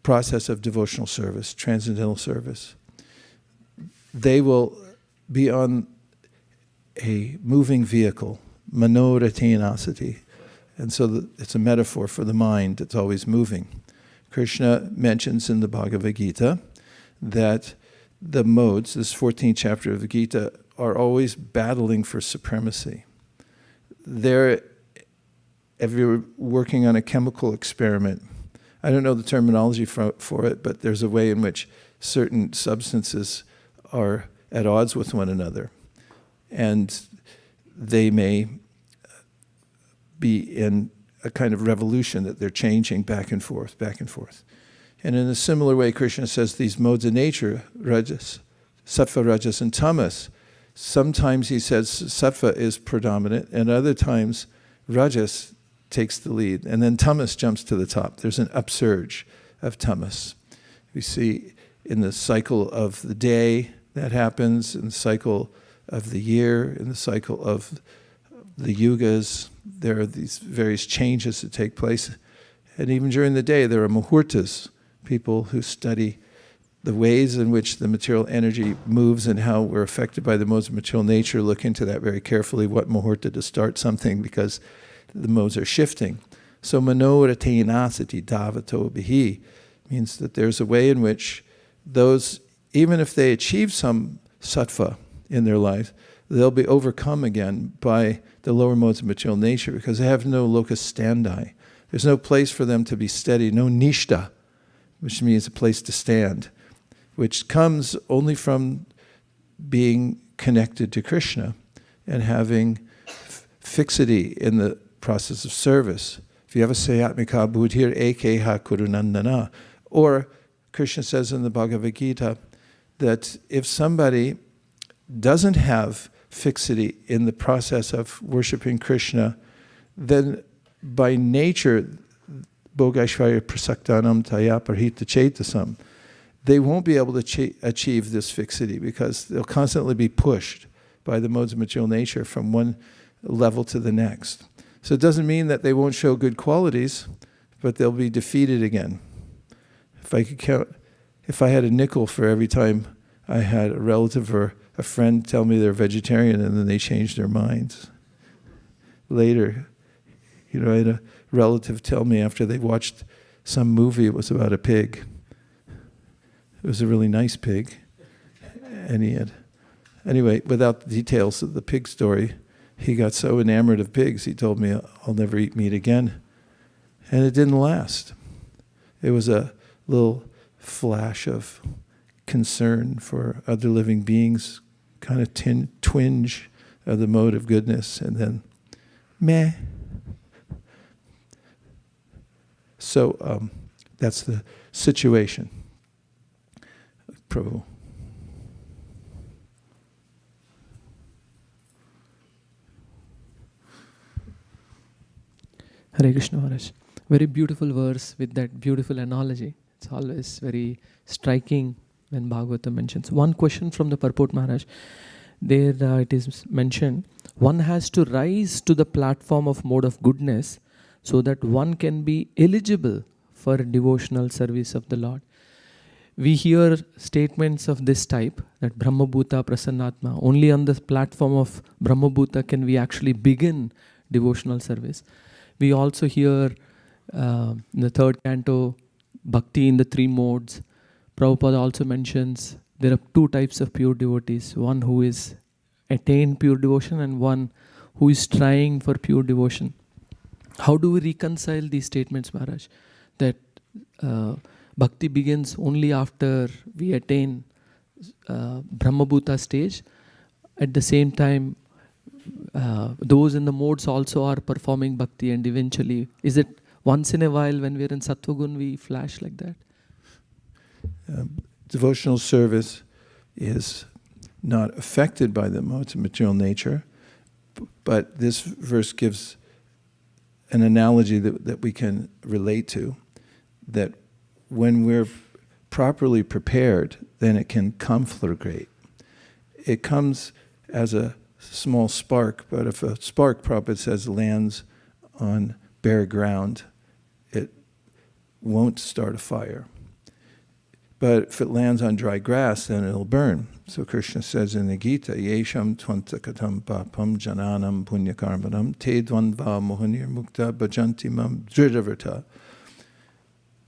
S1: process of devotional service, transcendental service, they will be on a moving vehicle, manoratenasati. And so it's a metaphor for the mind that's always moving. Krishna mentions in the Bhagavad Gita that the modes, this 14th chapter of the Gita, are always battling for supremacy. If you're working on a chemical experiment, I don't know the terminology for it, but there's a way in which certain substances are at odds with one another. And they may be in a kind of revolution that they're changing back and forth, back and forth. And in a similar way, Krishna says these modes of nature, rajas, sattva, rajas, and tamas, sometimes he says sattva is predominant, and other times rajas takes the lead, and then tamas jumps to the top. There's an upsurge of tamas. We see in the cycle of the day that happens, in the cycle of the year, in the cycle of the yugas, there are these various changes that take place. And even during the day, there are muhurtas, people who study the ways in which the material energy moves and how we're affected by the modes of material nature, look into that very carefully, what muhurta to start something, because the modes are shifting. So manoratenasati davato bihi means that there's a way in which those, even if they achieve some sattva in their life, they'll be overcome again by the lower modes of material nature because they have no locus standi. There's no place for them to be steady, no nishta, which means a place to stand, which comes only from being connected to Krishna and having fixity in the process of service. Vyavasayatmika buddhir ekeha kurunandana. Or Krishna says in the Bhagavad Gita that if somebody doesn't have fixity in the process of worshiping Krishna, then by nature, bhogaishvarya prasaktanam taya parhita chetasam, they won't be able to achieve this fixity because they'll constantly be pushed by the modes of material nature from one level to the next. So it doesn't mean that they won't show good qualities, but they'll be defeated again. If I could count, if I had a nickel for every time I had a relative or a friend tell me they're vegetarian and then they changed their minds. Later, I had a relative tell me after they watched some movie, it was about a pig. It was a really nice pig. And he had, anyway, without the details of the pig story, he got so enamored of pigs, he told me, I'll never eat meat again. And it didn't last. It was a little flash of concern for other living beings, kind of twinge of the mode of goodness, and then meh. So that's the situation. Prabhu.
S8: Hare Krishna Maharaj. Very beautiful verse with that beautiful analogy. It's always very striking when Bhagavata mentions. One question from the purport, Maharaj. There it is mentioned, one has to rise to the platform of mode of goodness so that one can be eligible for devotional service of the Lord. We hear statements of this type, that Brahmabhuta Prasannatma, only on the platform of Brahmabhuta can we actually begin devotional service. We also hear in the third canto, Bhakti in the three modes. Prabhupada also mentions there are two types of pure devotees, one who is attained pure devotion and one who is trying for pure devotion. How do we reconcile these statements, Maharaj? That Bhakti begins only after we attain Brahmabhuta stage. At the same time, those in the modes also are performing Bhakti, and eventually, is it once in a while when we're in Sattva-gun we flash like that?
S1: Devotional service is not affected by the modes of material nature, but this verse gives an analogy that we can relate to, that when we're properly prepared, then it can conflagrate. It comes as a small spark, but if a spark, Prabhupada says, lands on bare ground, it won't start a fire. But if it lands on dry grass, then it'll burn. So Krishna says in the Gita, Yesham tvantakatam papam jananam punyakarmanam te dvandva mohanir mukta bhajantimam dridavrta.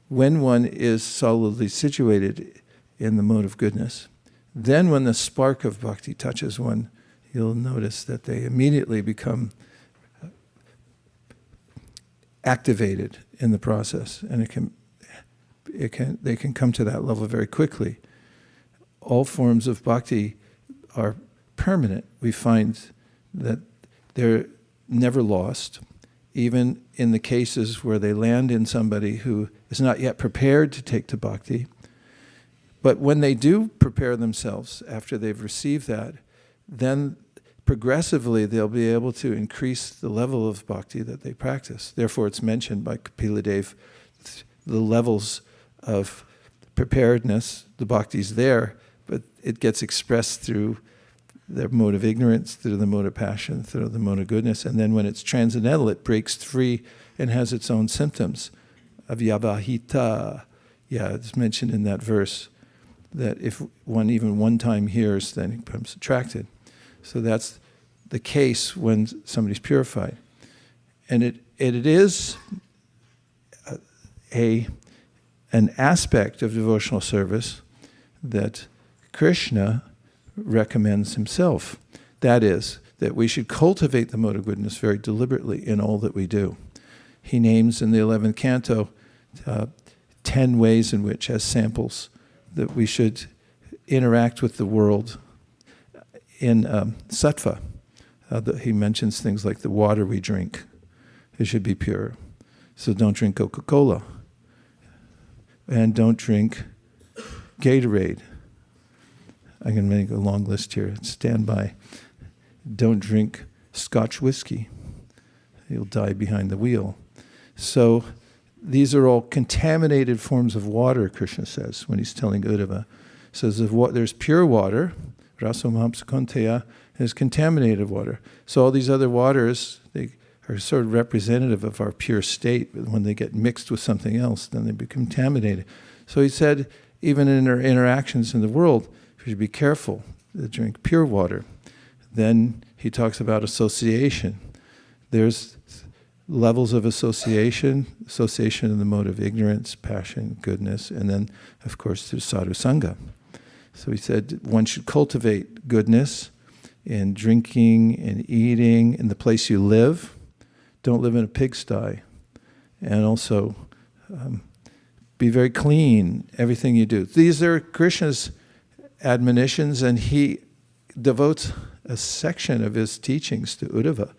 S1: When one is solidly situated in the mode of goodness, then when the spark of bhakti touches one, you'll notice that they immediately become activated in the process, and they can come to that level very quickly. All forms of bhakti are permanent. We find that they're never lost, even in the cases where they land in somebody who is not yet prepared to take to bhakti. But when they do prepare themselves after they've received that, then progressively they'll be able to increase the level of bhakti that they practice. Therefore, it's mentioned by Kapila Dev, the levels of preparedness, the bhakti's there, but it gets expressed through the mode of ignorance, through the mode of passion, through the mode of goodness. And then when it's transcendental, it breaks free and has its own symptoms. Avyavahita. Yeah, it's mentioned in that verse that if one even one time hears, then it becomes attracted. So that's the case when somebody's purified. And it is an aspect of devotional service that Krishna recommends himself. That is, that we should cultivate the mode of goodness very deliberately in all that we do. He names in the 11th canto 10 ways in which, as samples, that we should interact with the world in sattva. He mentions things like the water we drink. It should be pure. So don't drink Coca-Cola. And don't drink Gatorade. I'm going to make a long list here. Stand by. Don't drink Scotch whiskey. You'll die behind the wheel. So these are all contaminated forms of water, Krishna says, when he's telling Uddhava. He says there's pure water, rasomamsakonteya, there's contaminated water. So all these other waters, they are sort of representative of our pure state. But when they get mixed with something else, then they become contaminated. So he said, even in our interactions in the world, we should be careful to drink pure water. Then he talks about association. There's levels of association in the mode of ignorance, passion, goodness, and then, of course, through sadhu sangha. So he said one should cultivate goodness in drinking and eating in the place you live. Don't live in a pigsty. And also be very clean, everything you do. These are Krishna's admonitions, and he devotes a section of his teachings to Uddhava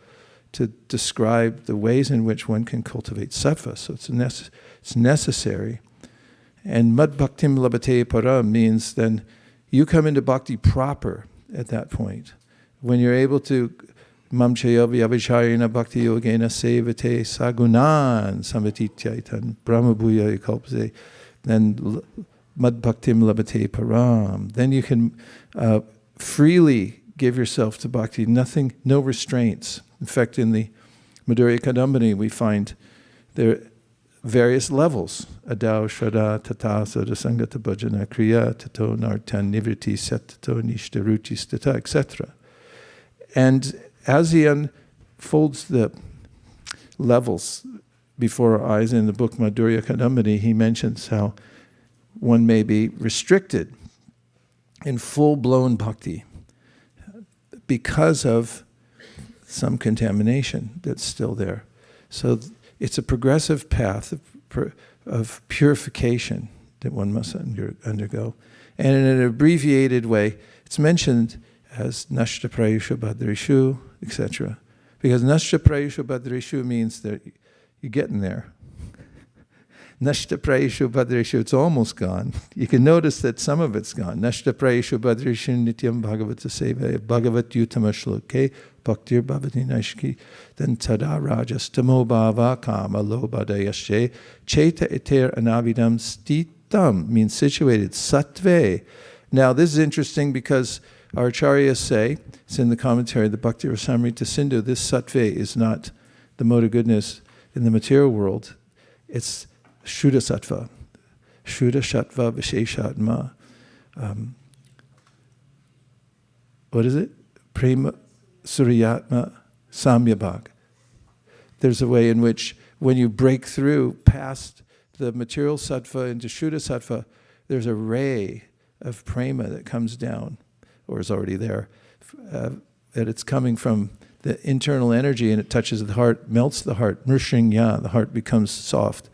S1: to describe the ways in which one can cultivate sattva. So it's necessary. And mad bhaktim labhate param means then you come into bhakti proper at that point. When you're able to mam chaya vyavicharina bhakti yogena sevate sagunan samvatityaitan brahma bhuya kalpase, then mad bhaktim labhate param. Then you can freely give yourself to bhakti, no restraints. In fact, in the Madhurya Kadambini, we find there are various levels. Adao, Shraddha, Tata, Sadasangata, Bhajana, Kriya, Tato, Nartan, Nivriti, Satato, Nishta, Ruchi, Stata, etc. And as he unfolds the levels before our eyes in the book Madhurya Kadambini, he mentions how one may be restricted in full-blown bhakti because of some contamination that's still there. So it's a progressive path of purification that one must undergo. And in an abbreviated way, it's mentioned as Nashta Prayusha Bhadrishu, etc. Because Nashta Prayusha Bhadrishu means that you're getting there. Nashta Prayushu Bhadrishu, it's almost gone. You can notice that some of it's gone. Nashta Prayushu Bhadrishu Nityam Bhagavata Seva Bhagavat Yutama Shloke Bhaktir Bhavati Naishki, then Tada Rajas Tamo Bhava Kama Lobhadayashe Cheta Eter Anavidam Stitam means situated, Sattve. Now this is interesting because our acharyas say, it's in the commentary, the Bhakti Rasamrita Sindhu, this Sattve is not the mode of goodness in the material world. It's Shuddha Sattva. Shuddha Sattva Visheshatma. What is it? Prema Suryatma Samyabhag. There's a way in which when you break through past the material sattva into Shuddha Sattva, there's a ray of prema that comes down, or is already there, that it's coming from the internal energy and it touches the heart, melts the heart, mrishingya, the heart becomes soft,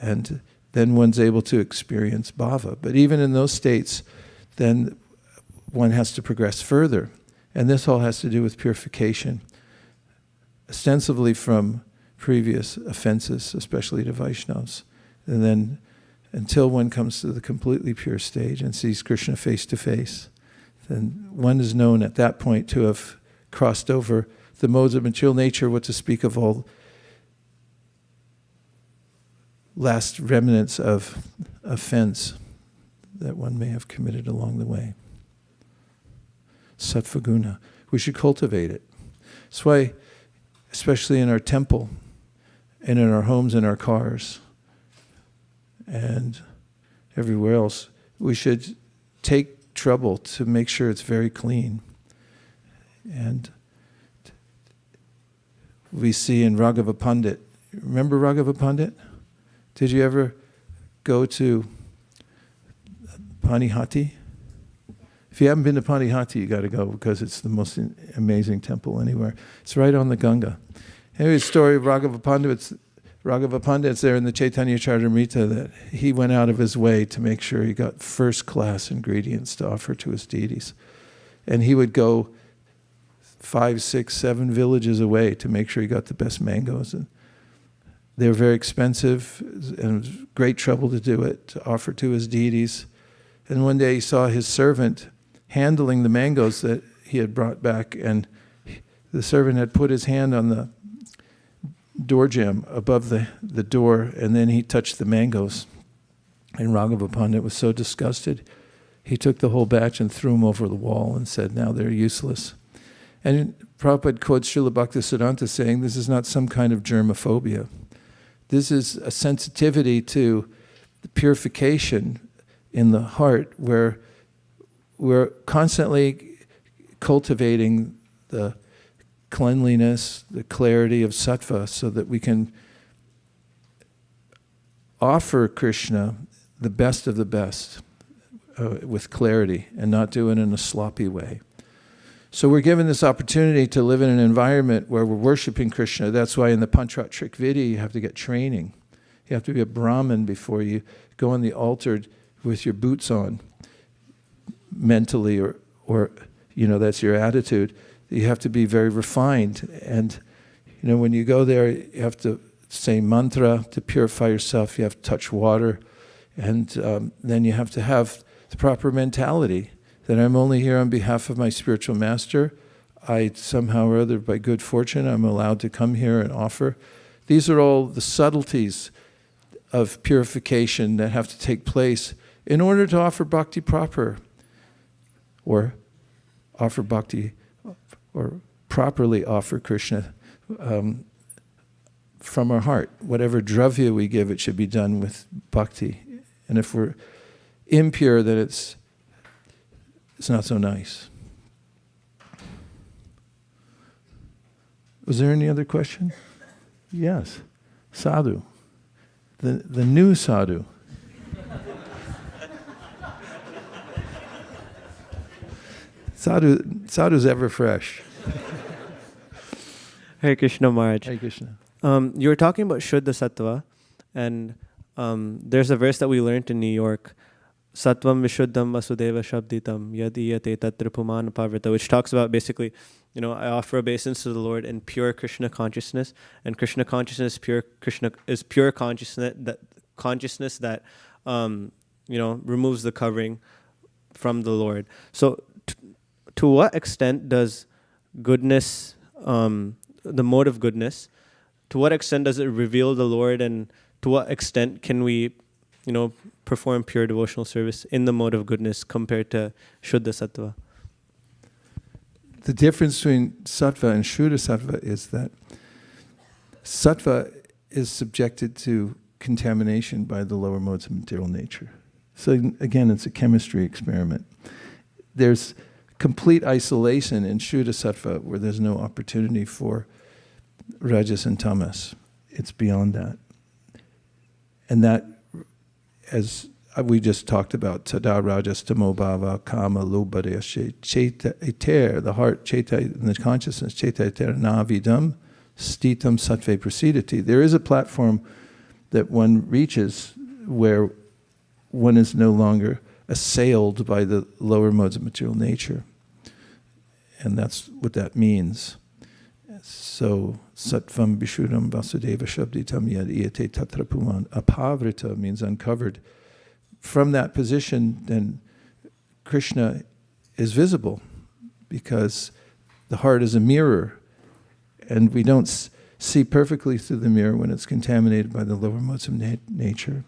S1: and then one's able to experience bhava. But even in those states, then one has to progress further. And this all has to do with purification, ostensibly from previous offenses, especially to Vaishnavas. And then until one comes to the completely pure stage and sees Krishna face to face, then one is known at that point to have crossed over the modes of material nature, what to speak of all last remnants of offense that one may have committed along the way. Sattva guna. We should cultivate it. That's why, especially in our temple and in our homes and our cars and everywhere else, we should take trouble to make sure it's very clean. And we see in Raghava Pandit, remember Raghava Pandit? Did you ever go to Panihati? If you haven't been to Panihati, you got to go because it's the most amazing temple anywhere. It's right on the Ganga. Anyway, the story of Raghava Pandit's there in the Chaitanya Charitamrita that he went out of his way to make sure he got first-class ingredients to offer to his deities. And he would go 5, 6, 7 villages away to make sure he got the best mangoes. And they were very expensive, and it was great trouble to do it, to offer to his deities. And one day he saw his servant handling the mangoes that he had brought back, and the servant had put his hand on the door jamb above the door, and then he touched the mangoes. And Raghava Pandit was so disgusted, he took the whole batch and threw them over the wall and said, now they're useless. And Prabhupada quotes Srila Bhaktisiddhanta saying, this is not some kind of germophobia. This is a sensitivity to the purification in the heart where we're constantly cultivating the cleanliness, the clarity of sattva so that we can offer Krishna the best of the best with clarity and not do it in a sloppy way. So we're given this opportunity to live in an environment where we're worshiping Krishna. That's why in the Panchratrik Vidya you have to get training. You have to be a Brahmin before you go on the altar with your boots on. mentally or that's your attitude. You have to be very refined. And, when you go there, you have to say mantra to purify yourself. You have to touch water. And then you have to have the proper mentality that I'm only here on behalf of my spiritual master. I somehow or other, by good fortune, I'm allowed to come here and offer. These are all the subtleties of purification that have to take place in order to offer bhakti proper, or offer bhakti, or properly offer Krishna from our heart. Whatever dravya we give, it should be done with bhakti. And if we're impure, then it's not so nice. Was there any other question? Yes. Sadhu. The new sadhu. Sadhu's ever fresh.
S9: Hare Krishna Maharaj.
S1: Hare Krishna.
S9: You were talking about Shuddha Sattva, and there's a verse that we learned in New York, Sattvam Vishuddham Vasudeva Shabditam Yadiyate Tatra Puman Pavrita, which talks about basically, I offer obeisance to the Lord in pure Krishna consciousness, and Krishna consciousness, pure consciousness that removes the covering from the Lord. So, to what extent does goodness, the mode of goodness, to what extent does it reveal the Lord, and to what extent can we, perform pure devotional service in the mode of goodness compared to Shuddha Sattva?
S1: The difference between Sattva and Shuddha Sattva is that Sattva is subjected to contamination by the lower modes of material nature. So again, it's a chemistry experiment. There's complete isolation in Shuddha Sattva where there's no opportunity for Rajas and Tamas. It's beyond that. And that, as we just talked about, Tada Rajas Tamo Bhava Kama Lobhadeshe Cheta Eter, the heart, Cheta in the consciousness, Cheta Eter Navidam Stitam Sattve Prasidati. There is a platform that one reaches where one is no longer assailed by the lower modes of material nature. And that's what that means. So, Sattvam Vishuddham Vasudeva Shabditam Yad Iyate Tatra Puman. Apavrita means uncovered. From that position, then Krishna is visible, because the heart is a mirror, and we don't see perfectly through the mirror when it's contaminated by the lower modes of nature.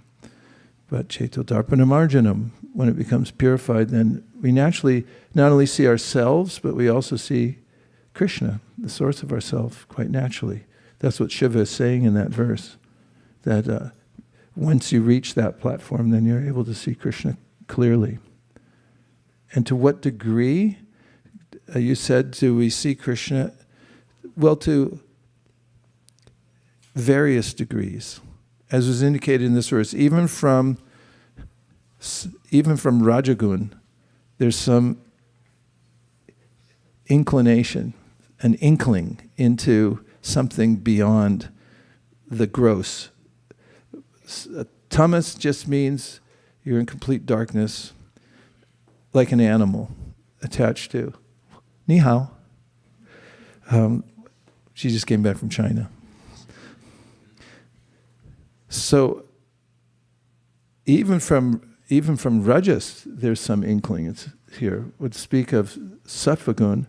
S1: But Cheto Darpana Marjanam, when it becomes purified, then we naturally not only see ourselves, but we also see Krishna, the source of ourself, quite naturally. That's what Shiva is saying in that verse, that once you reach that platform, then you're able to see Krishna clearly. And to what degree, you said, do we see Krishna? Well, to various degrees. As was indicated in this verse, even from Rajagun, there's some inclination, an inkling into something beyond the gross. Tamas just means you're in complete darkness, like an animal attached to. Ni hao. She just came back from China. So even from Rajas, there's some inkling. It's here. Would speak of Sattvagun,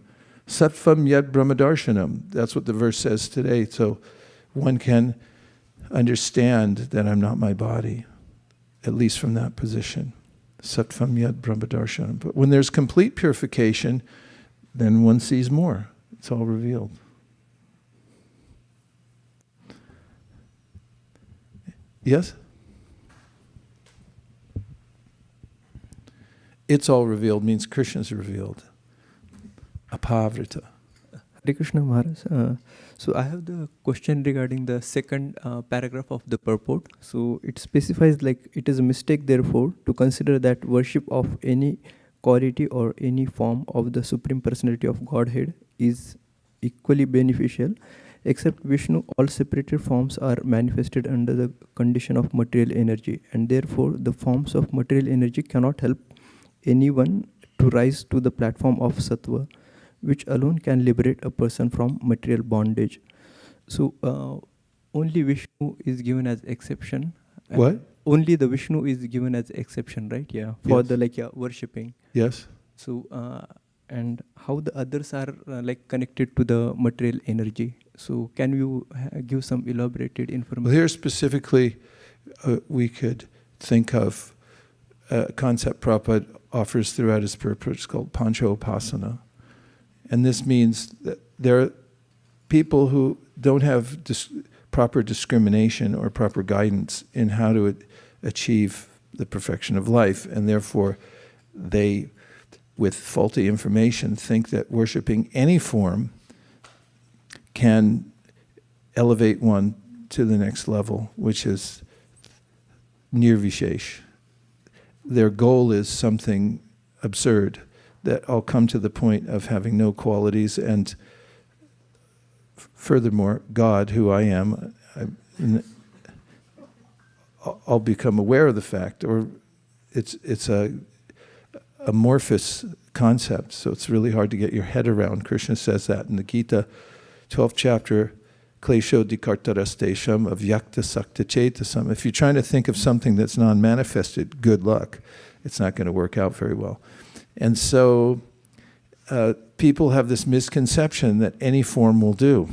S1: Sattvam Yad Brahmadarshanam. That's what the verse says today. So one can understand that I'm not my body, at least from that position. Sattvam Yad Brahmadarshanam. But when there's complete purification, then one sees more. It's all revealed. Yes? It's all revealed means Krishna is revealed. Apavrita.
S10: Hare Krishna Maharaj. So I have the question regarding the second paragraph of the purport. So it specifies like it is a mistake therefore to consider that worship of any quality or any form of the Supreme Personality of Godhead is equally beneficial. Except Vishnu, all separated forms are manifested under the condition of material energy, and therefore the forms of material energy cannot help anyone to rise to the platform of sattva, which alone can liberate a person from material bondage. So only Vishnu is given as exception.
S1: What?
S10: Only the Vishnu is given as exception, right? Yeah, for
S1: Yes.
S10: the worshipping.
S1: Yes.
S10: So and how the others are connected to the material energy. So can you give some elaborated information?
S1: Well, here specifically, we could think of a concept Prabhupada offers throughout his purport. It's called Pancha-upasana. And this means that there are people who don't have proper discrimination or proper guidance in how to achieve the perfection of life, and therefore they, with faulty information, think that worshipping any form can elevate one to the next level, which is nirvishesh. Their goal is something absurd, that I'll come to the point of having no qualities, and furthermore, God, who I am, I'll become aware of the fact, or it's a amorphous concept, so it's really hard to get your head around. Krishna says that in the Gita, 12th chapter, Klesho dikartarastesham avyakta sakta chetasam. If you're trying to think of something that's non-manifested, good luck. It's not going to work out very well. And so people have this misconception that any form will do.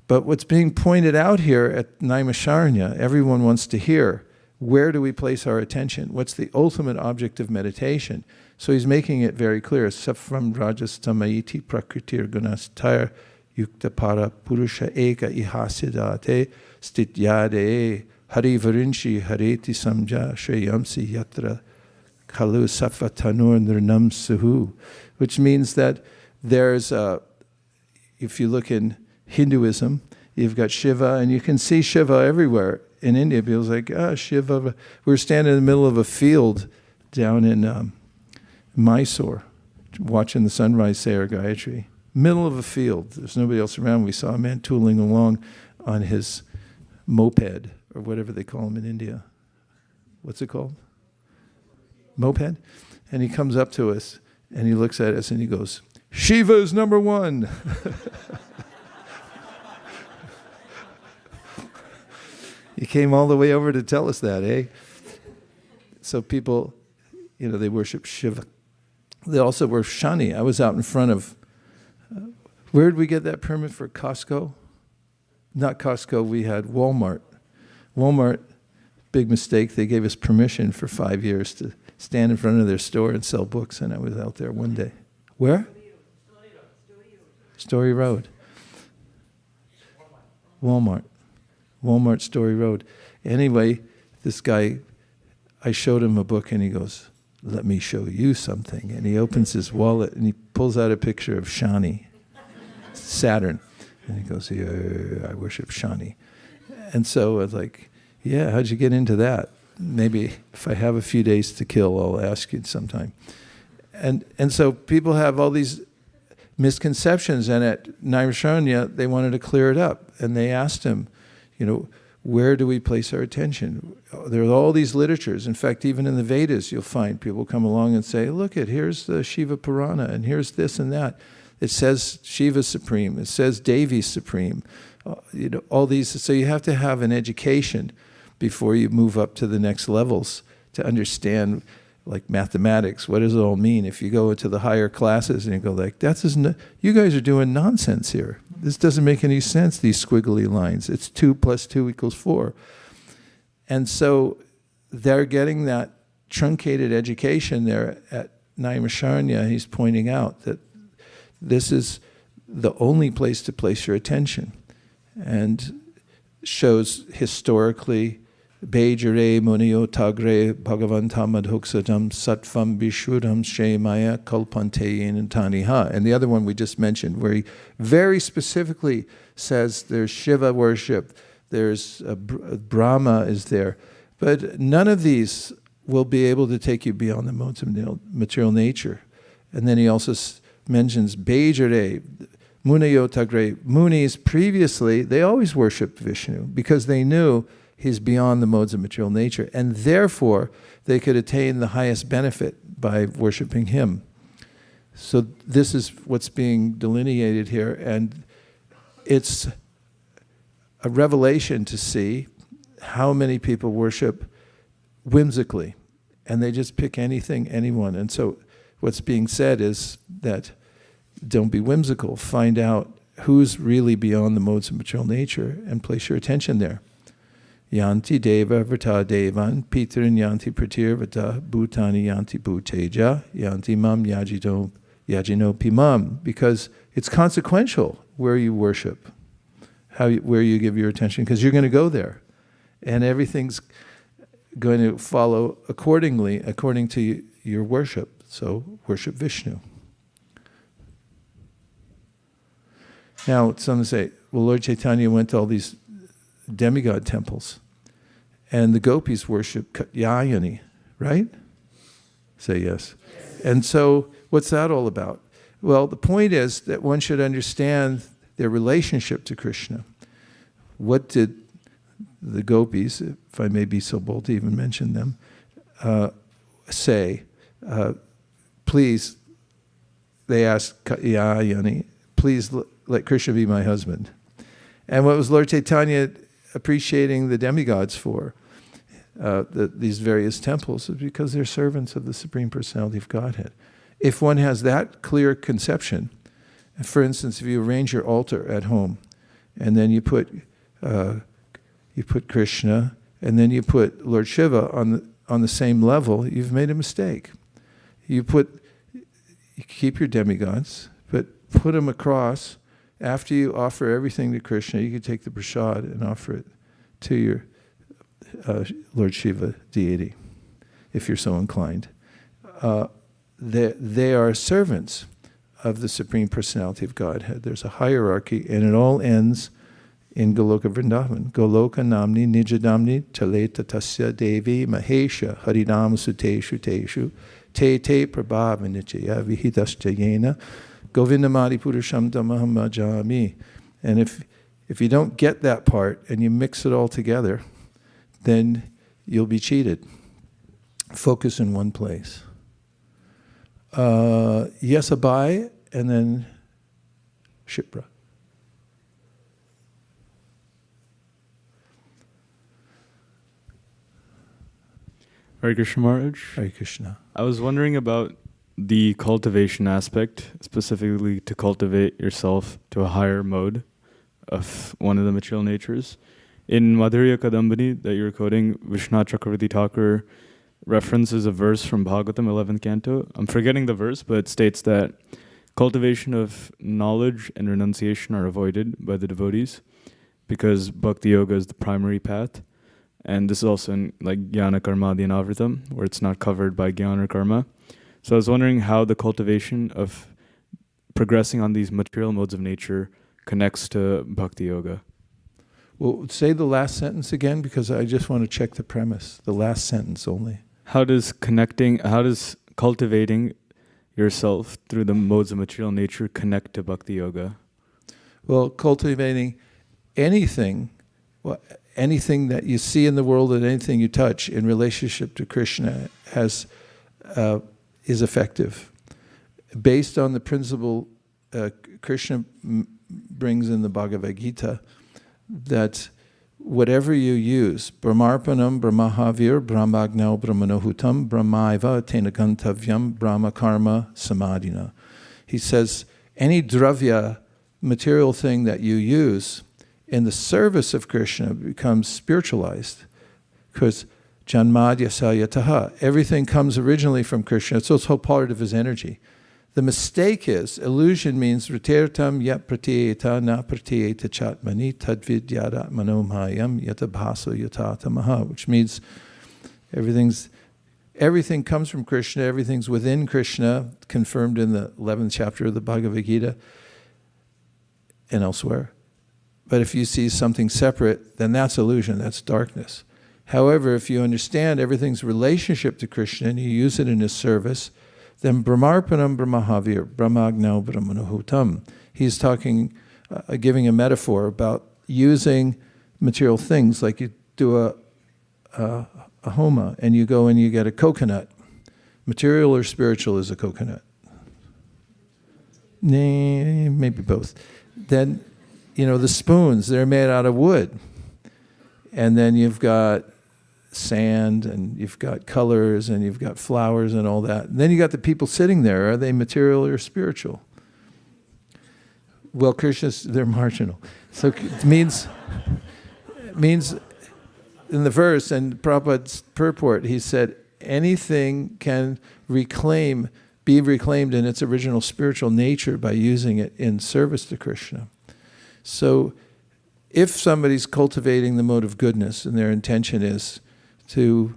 S1: But what's being pointed out here at Naimisharanya, everyone wants to hear, where do we place our attention? What's the ultimate object of meditation? So he's making it very clear. Safram rajastamaiti prakritir gunastaya yukta para purusha eka ihasidate stityade hari varinchi hareti samja shreyamsi yatra kalu safatanur nirnam suhu. Which means that there's, if you look in Hinduism, you've got Shiva, and you can see Shiva everywhere. In India, people's like, Shiva. We're standing in the middle of a field down in Mysore, watching the sunrise Sayar Gayatri. Middle of a field. There's nobody else around. We saw a man tooling along on his moped, or whatever they call them in India. What's it called? Moped? And he comes up to us, and he looks at us, and he goes, Shiva is number one. He came all the way over to tell us that, eh? So people, they worship Shiva. They also worship Shani. I was out in front of, where did we get that permit for Costco? Not Costco, we had Walmart. Walmart, big mistake, they gave us permission for 5 years to stand in front of their store and sell books, and I was out there one day. Where? Story Road. Walmart Story Road. Anyway, this guy, I showed him a book, and he goes, let me show you something. And he opens his wallet, and he pulls out a picture of Shani, Saturn. And he goes, yeah, I worship Shani. And so I was like, yeah, how'd you get into that? Maybe if I have a few days to kill, I'll ask you sometime. And so people have all these misconceptions, and at Naimisharanya, they wanted to clear it up. And they asked him, where do we place our attention? There are all these literatures. In fact, even in the Vedas, you'll find people come along and say, look, here's the Shiva Purana, and here's this and that. It says Shiva supreme. It says Devi supreme. All these. So you have to have an education before you move up to the next levels to understand, like mathematics. What does it all mean? If you go into the higher classes and you go like, you guys are doing nonsense here. This doesn't make any sense, these squiggly lines. It's 2 + 2 = 4. And so they're getting that truncated education there at Naimisharanya. He's pointing out that this is the only place to place your attention, and shows historically Bejare Muniyo Tagre Bhagavantam Adhuksadam Sattvam Vishuddham Shemaya Kalpanteyin and Taniha. And the other one we just mentioned, where he very specifically says there's Shiva worship, there's Brahma is there. But none of these will be able to take you beyond the modes of material nature. And then he also mentions Bejare, Muniyo Tagre. Munis previously, they always worshipped Vishnu because they knew he's beyond the modes of material nature, and therefore they could attain the highest benefit by worshiping him. So this is what's being delineated here, and it's a revelation to see how many people worship whimsically, and they just pick anything, anyone. And so what's being said is that don't be whimsical. Find out who's really beyond the modes of material nature and place your attention there. Yanti deva vrta devan, pitrin yanti pratir vrta, bhutani yanti bhuteja, yanti mam yajino pimam, because it's consequential where you worship, where you give your attention, because you're going to go there. And everything's going to follow accordingly, according to your worship. So worship Vishnu. Now, some say, well, Lord Chaitanya went to all these demigod temples, and the gopis worship Katyayani, right? Say yes. And so, what's that all about? Well, the point is that one should understand their relationship to Krishna. What did the gopis, if I may be so bold to even mention them, say? Please, they asked Katyayani, please let Krishna be my husband. And what was Lord Chaitanya appreciating the demigods for, these various temples, is because they're servants of the Supreme Personality of Godhead. If one has that clear conception, for instance, if you arrange your altar at home, and then you put Krishna, and then you put Lord Shiva on the same level, you've made a mistake. You keep your demigods, but put them across. After you offer everything to Krishna, you could take the prasad and offer it to your Lord Shiva deity, if you're so inclined. They are servants of the Supreme Personality of Godhead. There's a hierarchy, and it all ends in Goloka Vrindavan. Goloka namni nijadamni taleta tasya devi mahesha harinam suteshu teshu te prabhavanichaya vihitascha yena Govindamadi Purusham Damaham Bhajami. And if you don't get that part and you mix it all together, then you'll be cheated. Focus in one place. Yes, Abai, and then Shipra.
S11: Hare Krishna Maharaj.
S1: Hare Krishna.
S11: I was wondering about the cultivation aspect, specifically to cultivate yourself to a higher mode of one of the material natures. In Madhurya Kadambini that you're quoting, Vishwanath Chakravarti Thakur references a verse from Bhagavatam, 11th canto. I'm forgetting the verse, but it states that cultivation of knowledge and renunciation are avoided by the devotees because Bhakti Yoga is the primary path. And this is also in like Jnana Karma Adhinavritam, where it's not covered by Jnana or Karma. So I was wondering how the cultivation of progressing on these material modes of nature connects to Bhakti Yoga.
S1: Well, say the last sentence again, because I just want to check the premise. The last sentence only.
S11: How does cultivating yourself through the modes of material nature connect to Bhakti Yoga?
S1: Well, cultivating anything that you see in the world and anything you touch in relationship to Krishna is effective. Based on the principle Krishna brings in the Bhagavad Gita, that whatever you use, Brahmarpanam, Brahmahavir, Brahmagnau, Brahmanohutam, Brahmaiva, Tenagantavyam, Brahma Karma, Samadhina. He says, any dravya, material thing that you use in the service of Krishna becomes spiritualized. Because Janmadya Sayataha, everything comes originally from Krishna. It's also part of his energy. The mistake is, illusion means Ritertam yat pratyeta na pratyeta chatmani tadvid yada manomhayam yatabhaso yatata maha, which means everything comes from Krishna, everything's within Krishna, confirmed in the 11th chapter of the Bhagavad Gita and elsewhere. But if you see something separate, then that's illusion, that's darkness. However, if you understand everything's relationship to Krishna and you use it in his service, then Brahmarpanam Brahmahavir, Brahmagnau Brahmanohutam. He's talking, giving a metaphor about using material things, like you do a homa and you go and you get a coconut. Material or spiritual is a coconut. maybe both. Then, the spoons, they're made out of wood. And then you've got sand, and you've got colors, and you've got flowers and all that. And then you got the people sitting there. Are they material or spiritual? Well, they're marginal. So it means in the verse, and Prabhupada's purport, he said, anything can be reclaimed in its original spiritual nature by using it in service to Krishna. So if somebody's cultivating the mode of goodness and their intention is to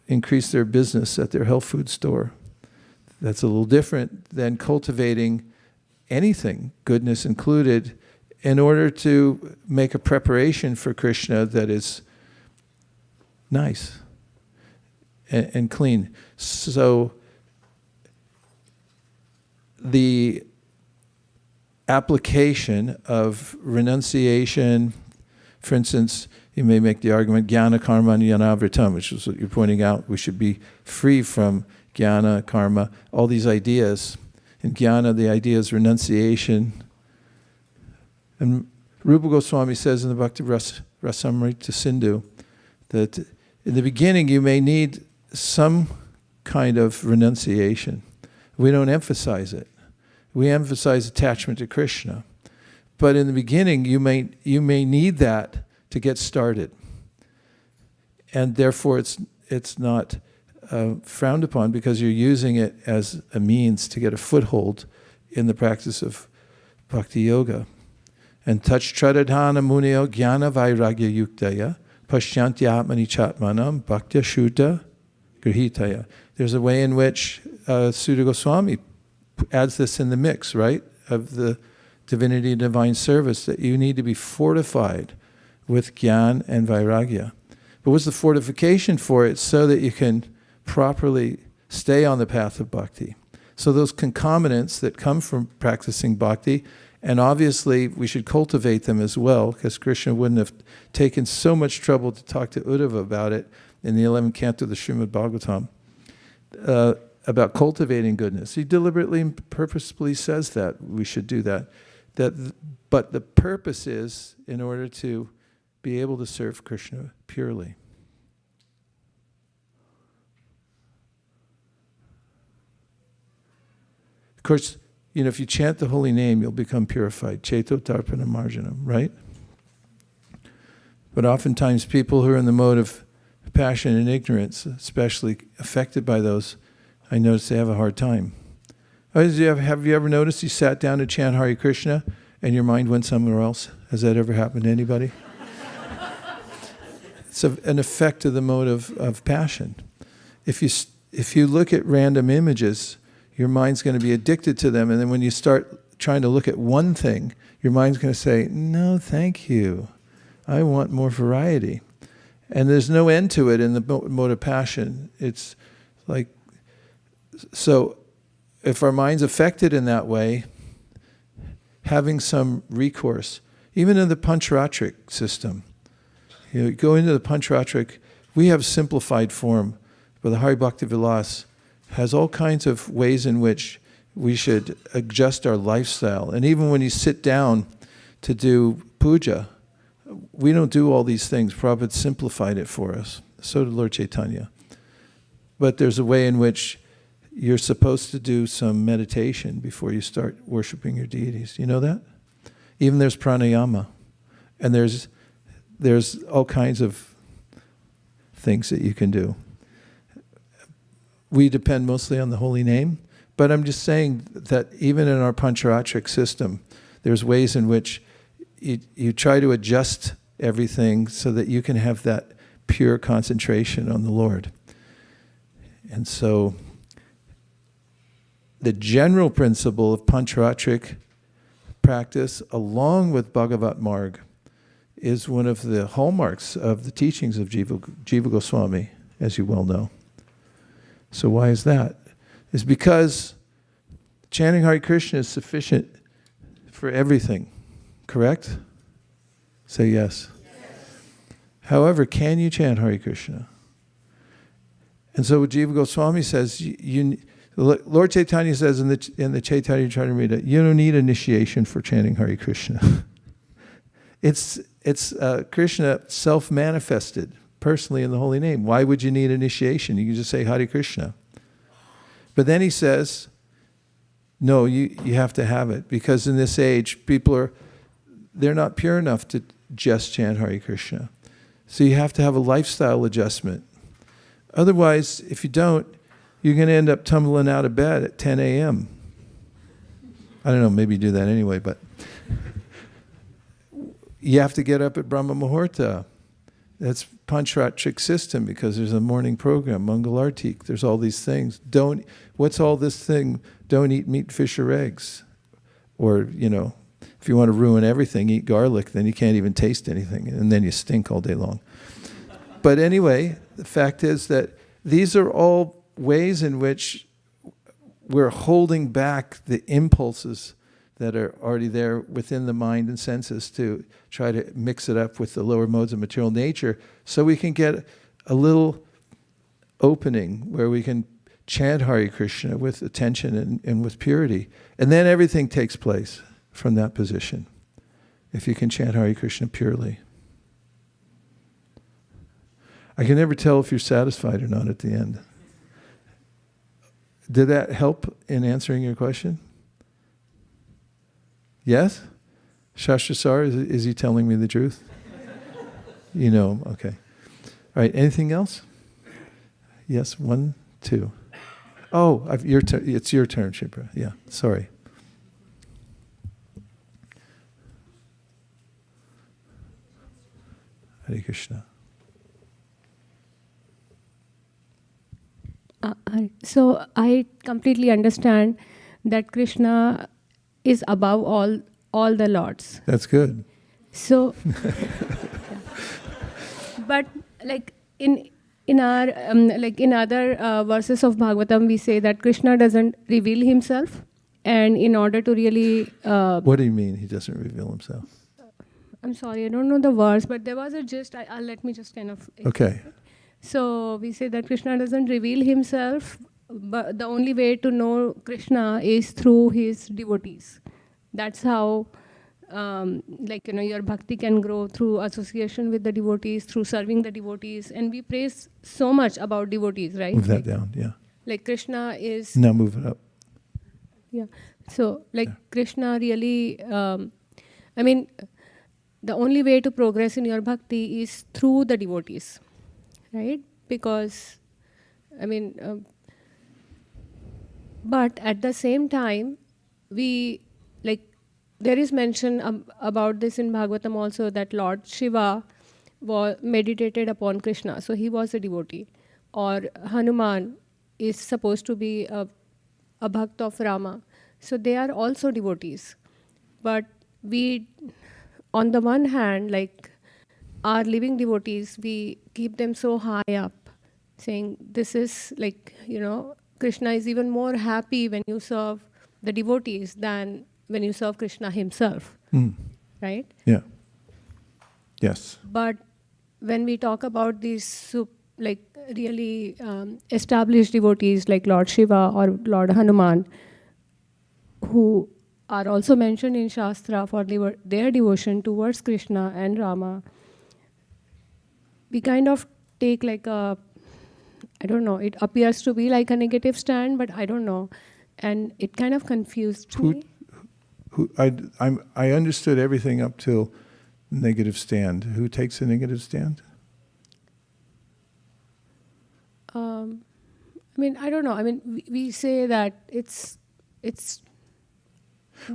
S1: increase their business at their health food store, that's a little different than cultivating anything, goodness included, in order to make a preparation for Krishna that is nice and clean. So the application of renunciation, for instance, you may make the argument, jnana, karma, and yanavritam, which is what you're pointing out. We should be free from jnana, karma, all these ideas. In jnana, the idea is renunciation. And Rupa Goswami says in the Bhakti Rasamrita Sindhu that in the beginning you may need some kind of renunciation. We don't emphasize it. We emphasize attachment to Krishna. But in the beginning you may need that to get started. And therefore it's not frowned upon because you're using it as a means to get a foothold in the practice of bhakti yoga. And tachchadadhana munyo jnana vairagya yuktaya pashyanti atmani chatmanam bhaktya shuddha grihitaya. There's a way in which Sutta Goswami adds this in the mix, right, of the divinity and divine service, that you need to be fortified with jnana and vairagya. But what's the fortification for it? So that you can properly stay on the path of bhakti. So those concomitants that come from practicing bhakti, and obviously we should cultivate them as well, because Krishna wouldn't have taken so much trouble to talk to Uddhava about it in the 11th canto of the Srimad Bhagavatam, about cultivating goodness. He deliberately and purposefully says that we should do that. But the purpose is in order to be able to serve Krishna purely. Of course, if you chant the holy name, you'll become purified. Cheto tarpana marjanam, right? But oftentimes people who are in the mode of passion and ignorance, especially affected by those, I notice they have a hard time. Have you ever noticed you sat down to chant Hare Krishna and your mind went somewhere else? Has that ever happened to anybody? It's an effect of the mode of passion. If you look at random images, your mind's going to be addicted to them, and then when you start trying to look at one thing, your mind's going to say, no, thank you. I want more variety. And there's no end to it in the mode of passion. It's like, so if our mind's affected in that way, having some recourse, even in the Pancharatric system, you go into the Pancharatric, we have simplified form, but the Hari Bhakti Vilas has all kinds of ways in which we should adjust our lifestyle. And even when you sit down to do puja, we don't do all these things. Prabhupada simplified it for us. So did Lord Chaitanya. But there's a way in which you're supposed to do some meditation before you start worshiping your deities. You know that? Even there's pranayama. And there's all kinds of things that you can do. We depend mostly on the holy name, but I'm just saying that even in our Pancharatric system, there's ways in which you try to adjust everything so that you can have that pure concentration on the Lord. And so the general principle of Pancharatric practice, along with Bhagavat Marg, is one of the hallmarks of the teachings of Jiva Goswami, as you well know. So why is that? It's because chanting Hare Krishna is sufficient for everything, correct? Say yes. However, can you chant Hare Krishna? And so what Jiva Goswami says, Lord Chaitanya says in the Chaitanya Charitamrita, you don't need initiation for chanting Hare Krishna. It's Krishna self-manifested personally in the holy name. Why would you need initiation? You can just say Hare Krishna. But then he says, no, you have to have it, because in this age, they're not pure enough to just chant Hare Krishna. So you have to have a lifestyle adjustment. Otherwise, if you don't, you're going to end up tumbling out of bed at 10 a.m. I don't know, maybe you do that anyway, but you have to get up at Brahma Muhurta. That's Panchratrik system, because there's a morning program, Mangalartik, there's all these things. What's all this thing? Don't eat meat, fish, or eggs. Or, if you want to ruin everything, eat garlic, then you can't even taste anything, and then you stink all day long. But anyway, the fact is that these are all ways in which we're holding back the impulses that are already there within the mind and senses to try to mix it up with the lower modes of material nature, so we can get a little opening where we can chant Hare Krishna with attention and with purity. And then everything takes place from that position, if you can chant Hare Krishna purely. I can never tell if you're satisfied or not at the end. Did that help in answering your question? Yes? Shastasar, is he telling me the truth? Okay. All right, anything else? Yes, 1, 2. Oh, it's your turn, Shipra. Yeah, sorry. Hare Krishna.
S12: So I completely understand that Krishna is above all the lords.
S1: That's good.
S12: So, but like in our in other verses of Bhagavatam, we say that Krishna doesn't reveal himself, and in order to really.
S1: What do you mean he doesn't reveal himself?
S12: I'm sorry, I don't know the verse, but there was a gist. Let me just kind of.
S1: Okay.
S12: So we say that Krishna doesn't reveal himself, but the only way to know Krishna is through his devotees. That's how, your bhakti can grow through association with the devotees, through serving the devotees. And we praise so much about devotees, right?
S1: Move that down, yeah.
S12: Like Krishna is...
S1: Now move it up.
S12: Yeah. So, Krishna really... the only way to progress in your bhakti is through the devotees. Right? Because, but at the same time, there is mention about this in Bhagavatam also, that Lord Shiva meditated upon Krishna, so he was a devotee. Or Hanuman is supposed to be a bhakt of Rama, so they are also devotees. But we, on the one hand, our living devotees, we keep them so high up, saying this is Krishna is even more happy when you serve the devotees than when you serve Krishna himself. Right?
S1: Yeah. Yes.
S12: But when we talk about these really established devotees like Lord Shiva or Lord Hanuman, who are also mentioned in Shastra for their devotion towards Krishna and Rama, we kind of take I don't know, it appears to be like a negative stand, but I don't know. And it kind of confused me.
S1: I understood everything up till negative stand. Who takes a negative stand?
S12: I don't know. We say that it's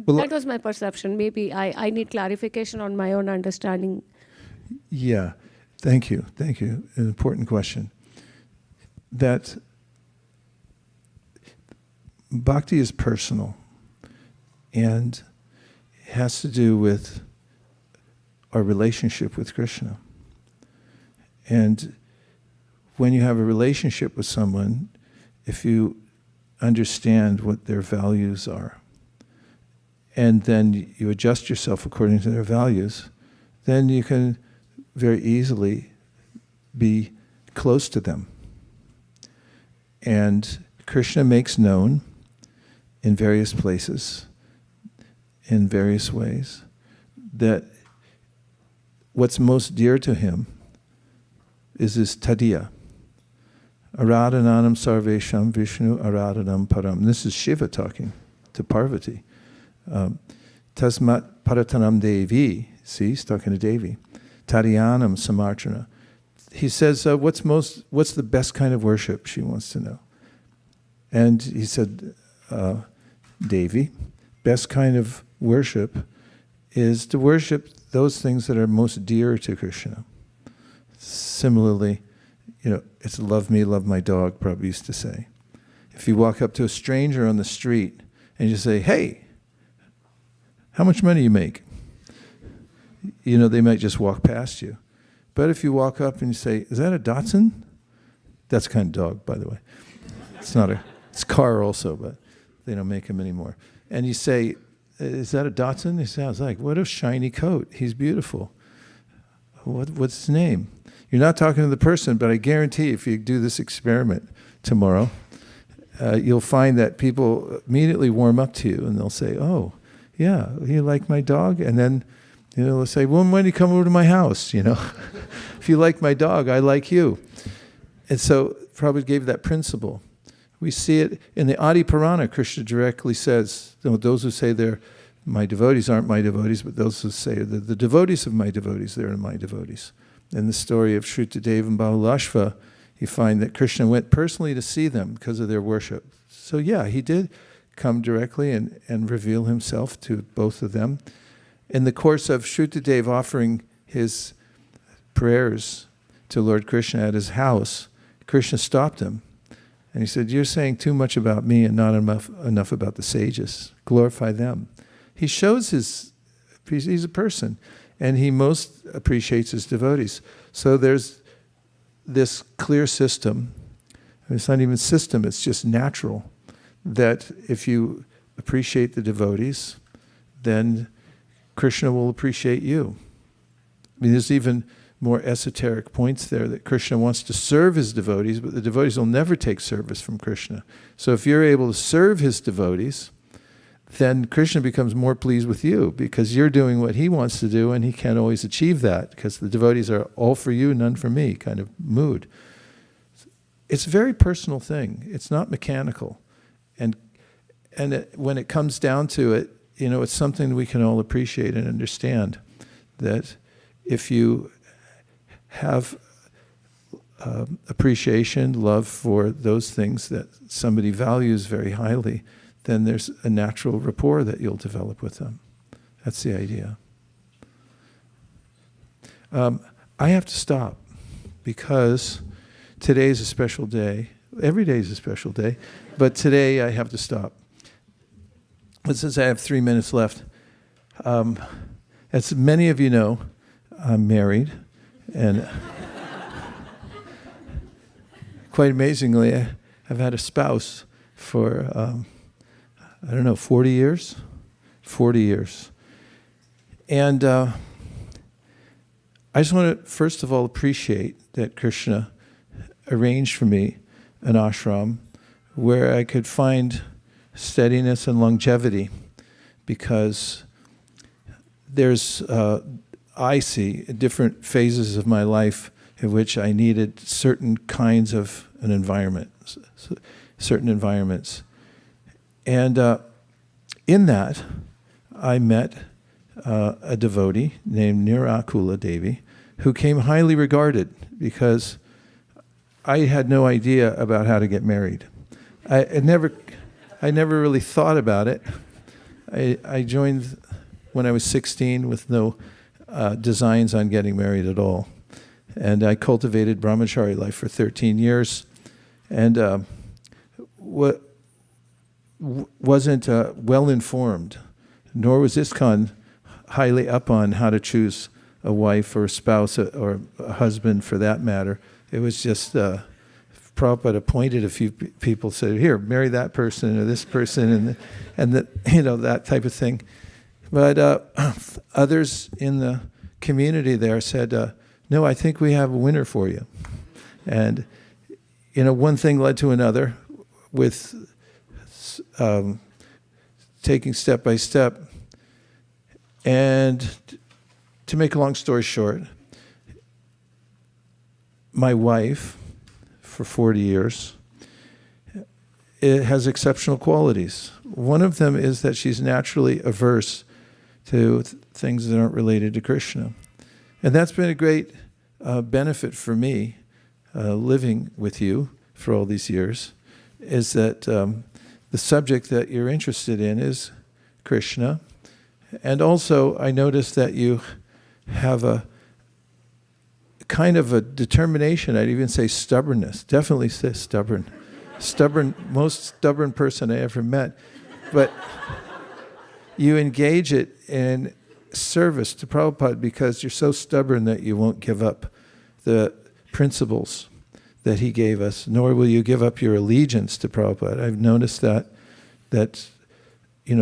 S12: well, that was my perception. Maybe I need clarification on my own understanding.
S1: Yeah. Thank you. An important question. That bhakti is personal and has to do with our relationship with Krishna. And when you have a relationship with someone, if you understand what their values are, and then you adjust yourself according to their values, then you can very easily be close to them. And Krishna makes known in various places, in various ways, that what's most dear to him is this tadiya. Aradhananam sarvesham Vishnu aradhanam param. This is Shiva talking to Parvati. Tasmat paratanam devi. See, he's talking to Devi. Tadiyanam samarchana. He says, what's the best kind of worship? She wants to know. And he said, Devi, best kind of worship is to worship those things that are most dear to Krishna. Similarly, it's love me, love my dog, Prabhupada used to say. If you walk up to a stranger on the street and you say, hey, how much money you make? They might just walk past you. But if you walk up and you say, is that a Datsun? That's kind of dog, by the way. It's not it's car also, but they don't make them anymore. And you say, is that a Datsun? He sounds like, what a shiny coat. He's beautiful. What's his name? You're not talking to the person, but I guarantee if you do this experiment tomorrow, you'll find that people immediately warm up to you and they'll say, oh, yeah, you like my dog? And then, they'll say, well, when do you come over to my house? If you like my dog, I like you. And so Prabhupada gave that principle. We see it in the Adi Purana. Krishna directly says, those who say they're my devotees aren't my devotees, but those who say the devotees of my devotees, they're my devotees. In the story of Shrutadeva and Bahulashva, you find that Krishna went personally to see them because of their worship. So yeah, he did come directly and reveal himself to both of them. In the course of Shrutadeva offering his prayers to Lord Krishna at his house, Krishna stopped him. And he said, you're saying too much about me and not enough about the sages. Glorify them. He shows he's a person, and he most appreciates his devotees. So there's this clear system. It's not even system, it's just natural, that if you appreciate the devotees, then Krishna will appreciate you. There's even more esoteric points there that Krishna wants to serve his devotees, but the devotees will never take service from Krishna. So if you're able to serve his devotees, then Krishna becomes more pleased with you because you're doing what he wants to do and he can't always achieve that because the devotees are all for you, none for me kind of mood. It's a very personal thing. It's not mechanical. And when it comes down to it, it's something we can all appreciate and understand, that if you have appreciation, love for those things that somebody values very highly, then there's a natural rapport that you'll develop with them. That's the idea. I have to stop because today is a special day. Every day is a special day, but today I have to stop. But since I have 3 minutes left, as many of you know, I'm married, and quite amazingly, I've had a spouse for 40 years? 40 years. And I just want to, first of all, appreciate that Krishna arranged for me an ashram where I could find steadiness and longevity, because I see different phases of my life in which I needed certain kinds of an environment, certain environments. And in that, I met a devotee named Nirakula Devi, who came highly regarded because I had no idea about how to get married. I never really thought about it. I joined when I was 16 with no designs on getting married at all. And I cultivated brahmachari life for 13 years. And wasn't well-informed, nor was ISKCON highly up on how to choose a wife or a spouse or a husband for that matter. It was just Prabhupada appointed a few people, said, here, marry that person or this person, and that type of thing. But others in the community there said, no, I think we have a winner for you. And one thing led to another. with taking step by step. And to make a long story short, my wife, for 40 years, it has exceptional qualities. One of them is that she's naturally averse to things that aren't related to Krishna. And that's been a great benefit for me, living with you for all these years, is that the subject that you're interested in is Krishna. And also, I noticed that you have a kind of a determination, I'd even say stubbornness, definitely say stubborn. Most stubborn person I ever met. But you engage it in service to Prabhupada because you're so stubborn that you won't give up the principles that he gave us, nor will you give up your allegiance to Prabhupada. I've noticed that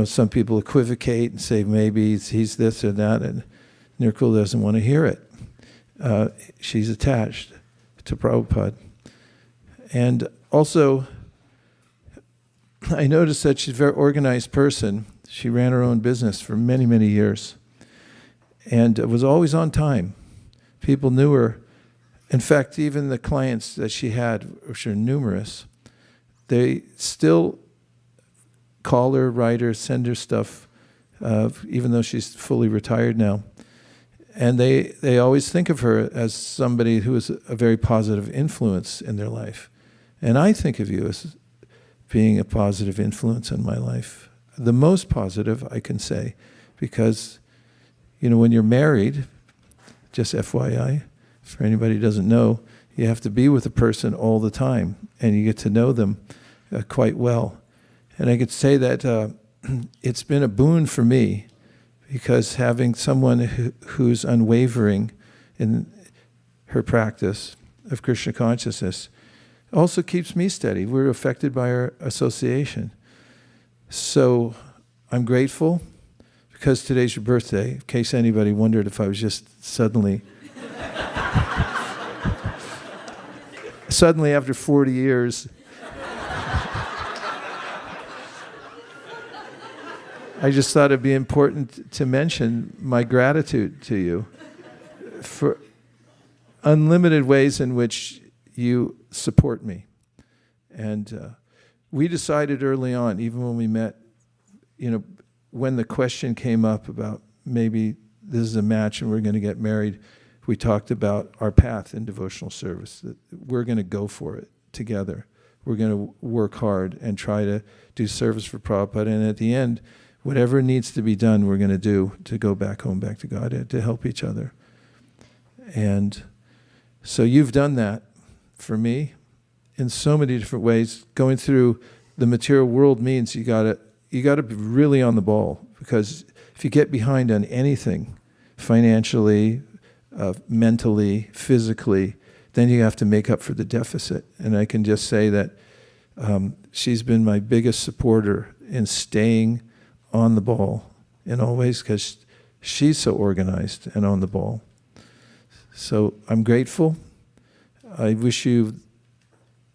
S1: some people equivocate and say maybe he's this or that, and Nirkula doesn't want to hear it. She's attached to Prabhupada. And also, I noticed that she's a very organized person. She ran her own business for many, many years and was always on time. People knew her. In fact, even the clients that she had, which are numerous, they still call her, write her, send her stuff, even though she's fully retired now. And they always think of her as somebody who is a very positive influence in their life. And I think of you as being a positive influence in my life. The most positive, I can say, because, when you're married, just FYI, for anybody who doesn't know, you have to be with a person all the time, and you get to know them quite well. And I could say that it's been a boon for me, because having someone who's unwavering in her practice of Krishna consciousness also keeps me steady. We're affected by our association. So I'm grateful, because today's your birthday, in case anybody wondered if I was just suddenly after 40 years, I just thought it'd be important to mention my gratitude to you for unlimited ways in which you support me. And we decided early on, even when we met, when the question came up about maybe this is a match and we're going to get married, we talked about our path in devotional service, that we're going to go for it together. We're going to work hard and try to do service for Prabhupada. And at the end, whatever needs to be done, we're going to do to go back home, back to Godhead, to help each other. And so you've done that for me in so many different ways. Going through the material world means you got to be really on the ball, because if you get behind on anything, financially, mentally, physically, then you have to make up for the deficit. And I can just say that she's been my biggest supporter in staying on the ball in all ways, because she's so organized and on the ball. So I'm grateful. I wish you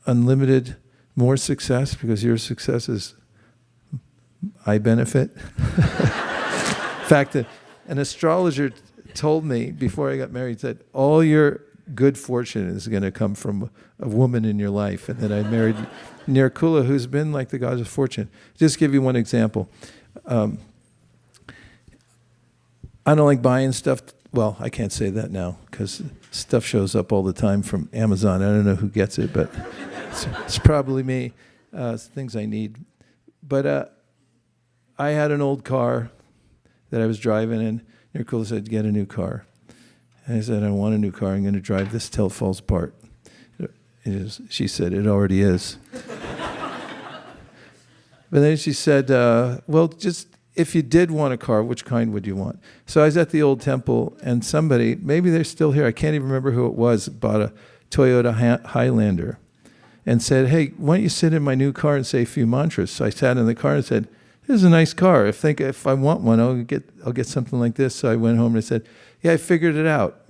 S1: unlimited more success, because your success is I benefit. In fact, an astrologer told me before I got married, said, all your good fortune is going to come from a woman in your life. And then I married Nirkula, who's been like the goddess of fortune. Just give you one example. I don't like buying stuff. Well, I can't say that now, because stuff shows up all the time from Amazon. I don't know who gets it, but it's probably me. Things I need. But I had an old car that I was driving, and Nirkula said, get a new car. And I said, I want a new car. I'm going to drive this till it falls apart. She said, it already is. But then she said, well, just if you did want a car, which kind would you want? So I was at the old temple, and somebody, maybe they're still here, I can't even remember who it was, bought a Toyota Highlander and said, hey, why don't you sit in my new car and say a few mantras? So I sat in the car and said, this is a nice car. If I want one, I'll get something like this. So I went home and I said, yeah, I figured it out.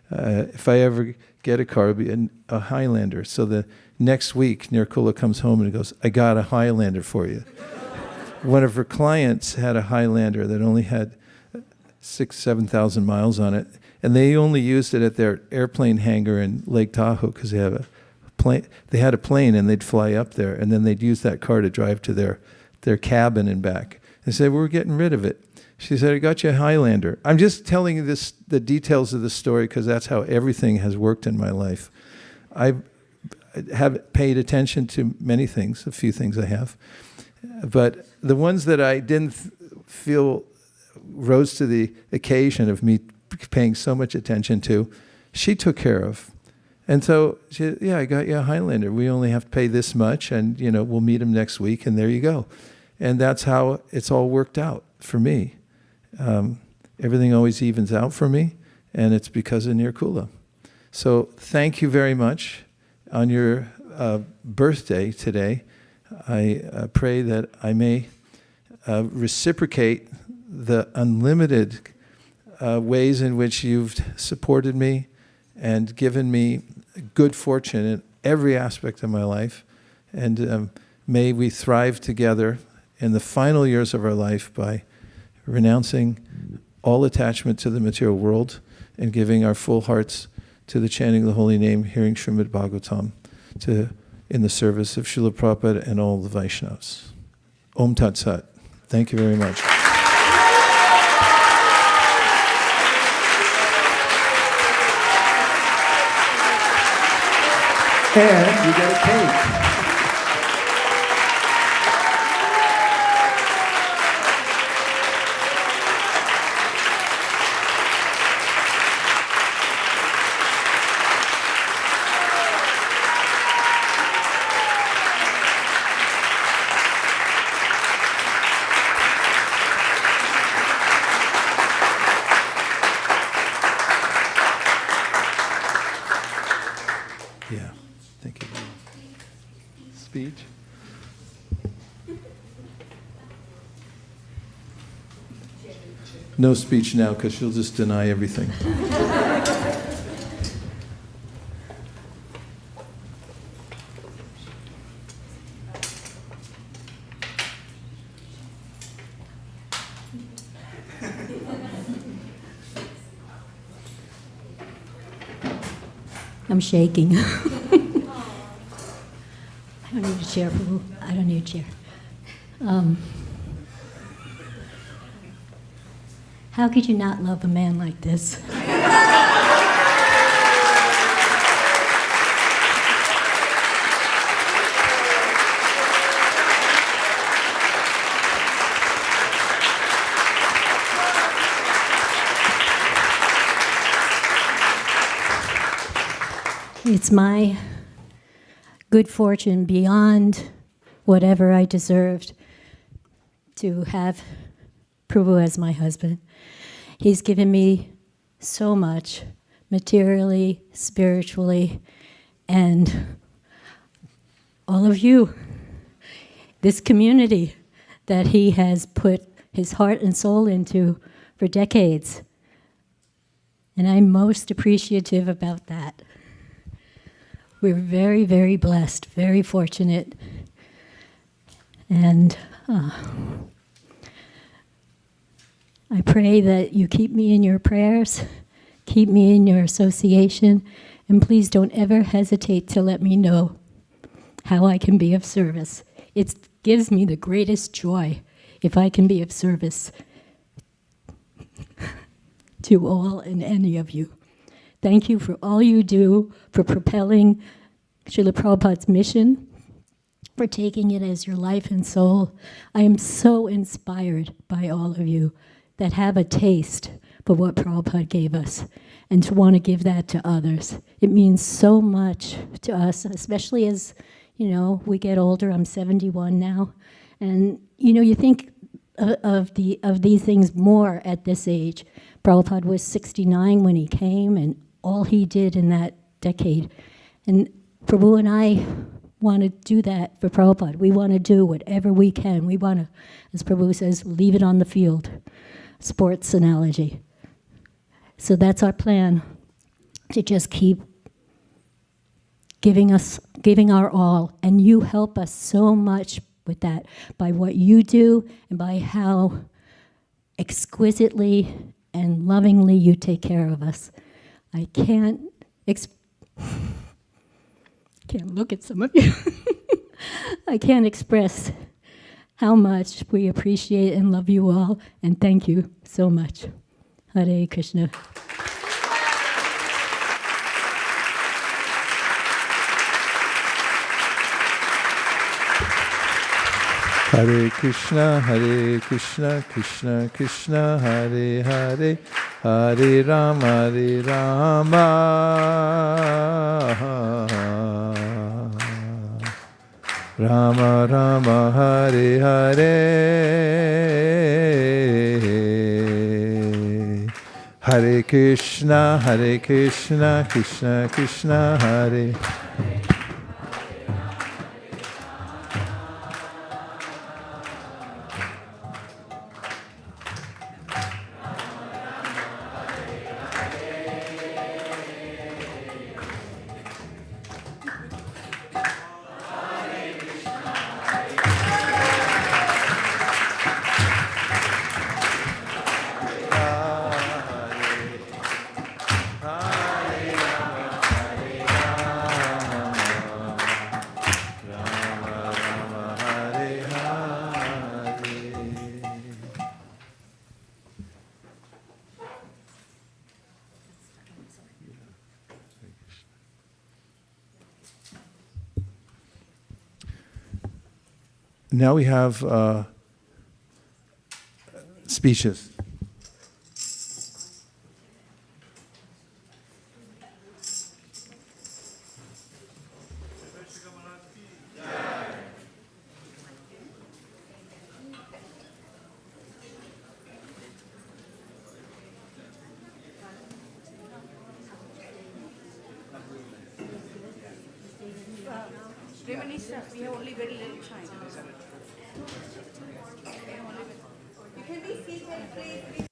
S1: If I ever get a car, it'll be a Highlander. So the next week, Nirkula comes home and goes, I got a Highlander for you. One of her clients had a Highlander that only had 7,000 miles on it, and they only used it at their airplane hangar in Lake Tahoe because they have a plane. They had a plane, and they'd fly up there, and then they'd use that car to drive to their cabin and back. They said, we're getting rid of it. She said, I got you a Highlander. I'm just telling you the details of the story because that's how everything has worked in my life. I have paid attention to many things, a few things I have, but the ones that I didn't feel rose to the occasion of me paying so much attention to, she took care of. And so, she said, yeah, I got you a Highlander. We only have to pay this much, and we'll meet him next week, and there you go. And that's how it's all worked out for me. Everything always evens out for me, and it's because of Nirkula. So thank you very much. On your birthday today, I pray that I may reciprocate the unlimited ways in which you've supported me and given me good fortune in every aspect of my life. And may we thrive together in the final years of our life by renouncing all attachment to the material world and giving our full hearts to the chanting of the holy name, hearing Srimad Bhagavatam, in the service of Srila Prabhupada and all the Vaishnavas. Om Tat Sat. Thank you very much. And you get a cake. Yeah, thank you. Speech? No speech now, because she'll just deny everything.
S13: I'm shaking. I don't need a chair, Prabhu. I don't need a chair. How could you not love a man like this? It's my good fortune beyond whatever I deserved to have Prabhu as my husband. He's given me so much, materially, spiritually, and all of you, this community that he has put his heart and soul into for decades. And I'm most appreciative about that. We're very, very blessed, very fortunate. And I pray that you keep me in your prayers, keep me in your association, and please don't ever hesitate to let me know how I can be of service. It gives me the greatest joy if I can be of service to all and any of you. Thank you for all you do, for propelling Srila Prabhupada's mission, for taking it as your life and soul. I am so inspired by all of you that have a taste for what Prabhupada gave us and to want to give that to others. It means so much to us, especially as, we get older. I'm 71 now. And, you think of these things more at this age. Prabhupada was 69 when he came, and all he did in that decade. And Prabhu and I want to do that for Prabhupada. We want to do whatever we can. We want to, as Prabhu says, leave it on the field. Sports analogy. So that's our plan, to just keep giving our all. And you help us so much with that by what you do and by how exquisitely and lovingly you take care of us. I can't look at some of you. I can't express how much we appreciate and love you all, and thank you so much. Hare Krishna.
S1: Hare Krishna, Krishna Krishna, Hare Hare, Hare Rama, Rama Rama, Hare Hare, Hare Krishna, Krishna Krishna, Hare. Now we have speeches.
S14: We have only very little time. You can be seated, please.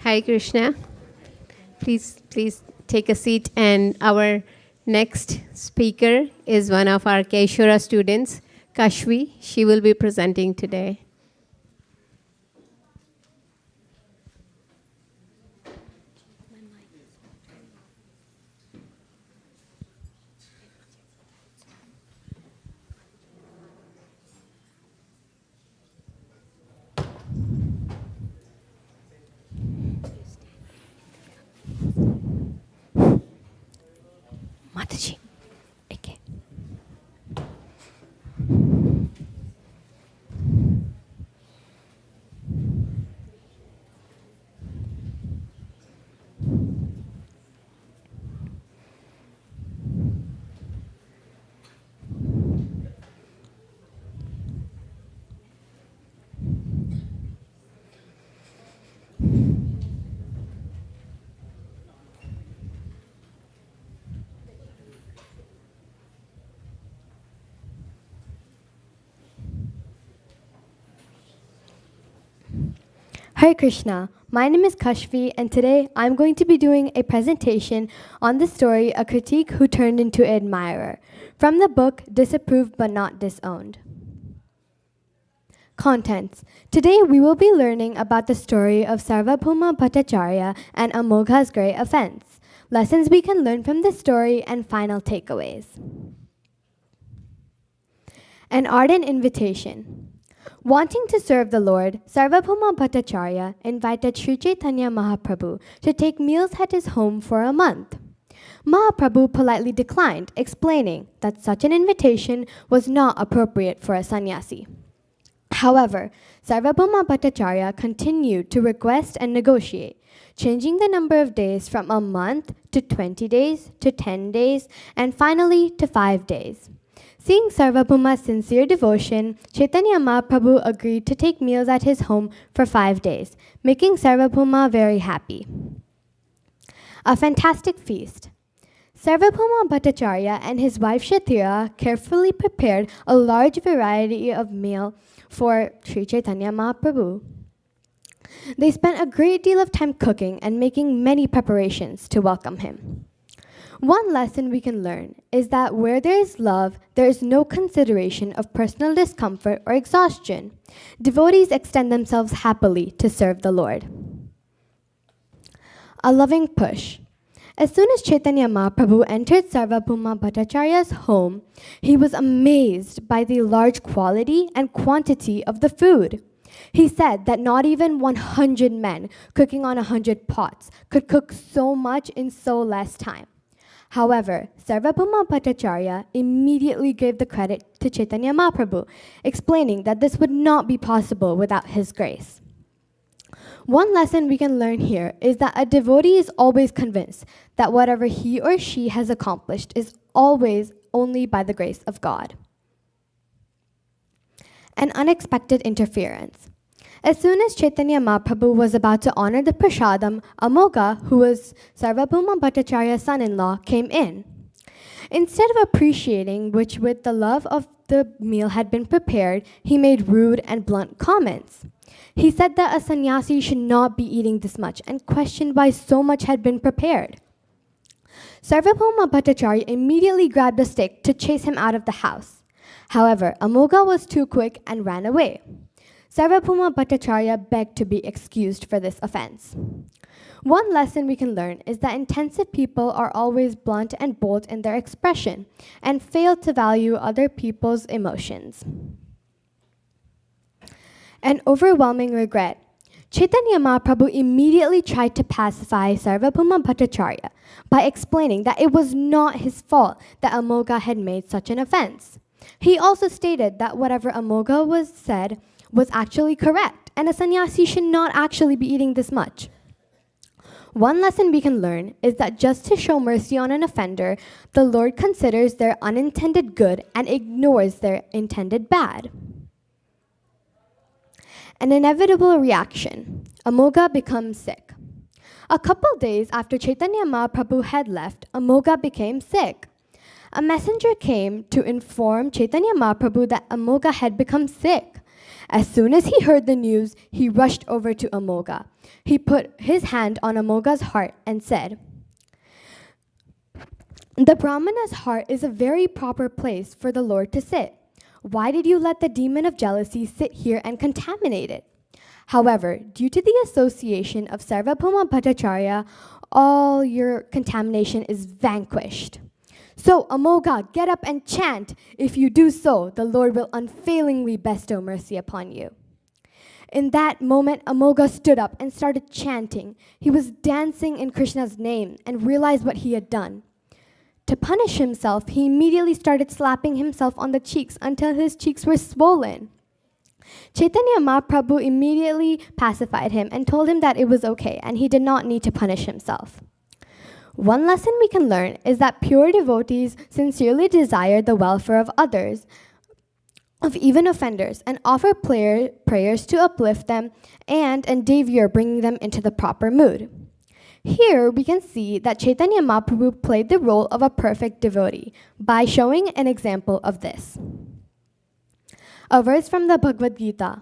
S15: Hi Krishna. Please take a seat, and our next speaker is one of our Keshura students, Kashvi. She will be presenting today. Mataji. Okay.
S16: Hare Krishna, my name is Kashvi, and today I'm going to be doing a presentation on the story A Critique Who Turned into an Admirer, from the book Disapproved But Not Disowned. Contents. Today we will be learning about the story of Sarvabhauma Bhattacharya and Amogha's great offense, lessons we can learn from this story, and final takeaways. An ardent invitation. Wanting to serve the Lord, Sarvabhauma Bhattacharya invited Sri Chaitanya Mahaprabhu to take meals at his home for a month. Mahaprabhu politely declined, explaining that such an invitation was not appropriate for a sannyasi. However, Sarvabhauma Bhattacharya continued to request and negotiate, changing the number of days from a month to 20 days to 10 days and finally to 5 days. Seeing Sarvabhauma's sincere devotion, Chaitanya Mahaprabhu agreed to take meals at his home for 5 days, making Sarvabhauma very happy. A fantastic feast. Sarvabhauma Bhattacharya and his wife Shatira carefully prepared a large variety of meal for Sri Chaitanya Mahaprabhu. They spent a great deal of time cooking and making many preparations to welcome him. One lesson we can learn is that where there is love, there is no consideration of personal discomfort or exhaustion. Devotees extend themselves happily to serve the Lord. A loving push. As soon as Chaitanya Mahaprabhu entered Sarvabhauma Bhattacharya's home, he was amazed by the large quality and quantity of the food. He said that not even 100 men cooking on 100 pots could cook so much in so less time. However, Sarvabhauma Bhattacharya immediately gave the credit to Chaitanya Mahaprabhu, explaining that this would not be possible without his grace. One lesson we can learn here is that a devotee is always convinced that whatever he or she has accomplished is always only by the grace of God. An unexpected interference. As soon as Chaitanya Mahaprabhu was about to honor the prasadam, Amoga, who was Sarvabhauma Bhattacharya's son-in-law, came in. Instead of appreciating which with the love of the meal had been prepared, he made rude and blunt comments. He said that a sannyasi should not be eating this much and questioned why so much had been prepared. Sarvabhauma Bhattacharya immediately grabbed a stick to chase him out of the house. However, Amoga was too quick and ran away. Sarvabhauma Bhattacharya begged to be excused for this offense. One lesson we can learn is that intensive people are always blunt and bold in their expression and fail to value other people's emotions. An overwhelming regret. Chaitanya Mahaprabhu immediately tried to pacify Sarvabhauma Bhattacharya by explaining that it was not his fault that Amoga had made such an offense. He also stated that whatever Amoga was said was actually correct, and a sannyasi should not actually be eating this much. One lesson we can learn is that just to show mercy on an offender, the Lord considers their unintended good and ignores their intended bad. An inevitable reaction. Amoga becomes sick. A couple days after Chaitanya Mahaprabhu had left, Amoga became sick. A messenger came to inform Chaitanya Mahaprabhu that Amoga had become sick. As soon as he heard the news, he rushed over to Amoga. He put his hand on Amoga's heart and said, "The Brahmana's heart is a very proper place for the Lord to sit. Why did you let the demon of jealousy sit here and contaminate it?" However, due to the association of Sarvabhauma Bhattacharya, all your contamination is vanquished. So, Amoga, get up and chant. If you do so, the Lord will unfailingly bestow mercy upon you. In that moment, Amoga stood up and started chanting. He was dancing in Krishna's name and realized what he had done. To punish himself, he immediately started slapping himself on the cheeks until his cheeks were swollen. Chaitanya Mahaprabhu immediately pacified him and told him that it was okay and he did not need to punish himself. One lesson we can learn is that pure devotees sincerely desire the welfare of others, of even offenders, and offer prayers to uplift them and endeavor bringing them into the proper mood. Here we can see that Chaitanya Mahaprabhu played the role of a perfect devotee by showing an example of this. A verse from the Bhagavad Gita.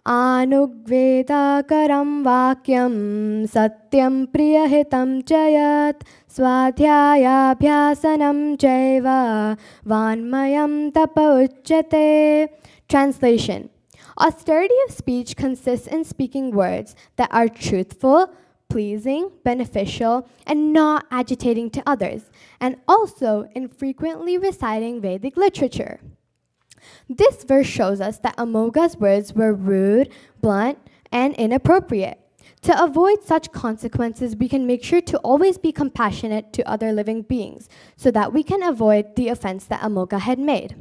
S16: Anugvedakaram vakyam satyam priyahitam chayat swadhyayabhyasanam chaiva vanmayam tapa uchyate. Translation. Austerity of speech consists in speaking words that are truthful, pleasing, beneficial, and not agitating to others, and also in frequently reciting Vedic literature. This verse shows us that Amoga's words were rude, blunt, and inappropriate. To avoid such consequences, we can make sure to always be compassionate to other living beings so that we can avoid the offense that Amoga had made.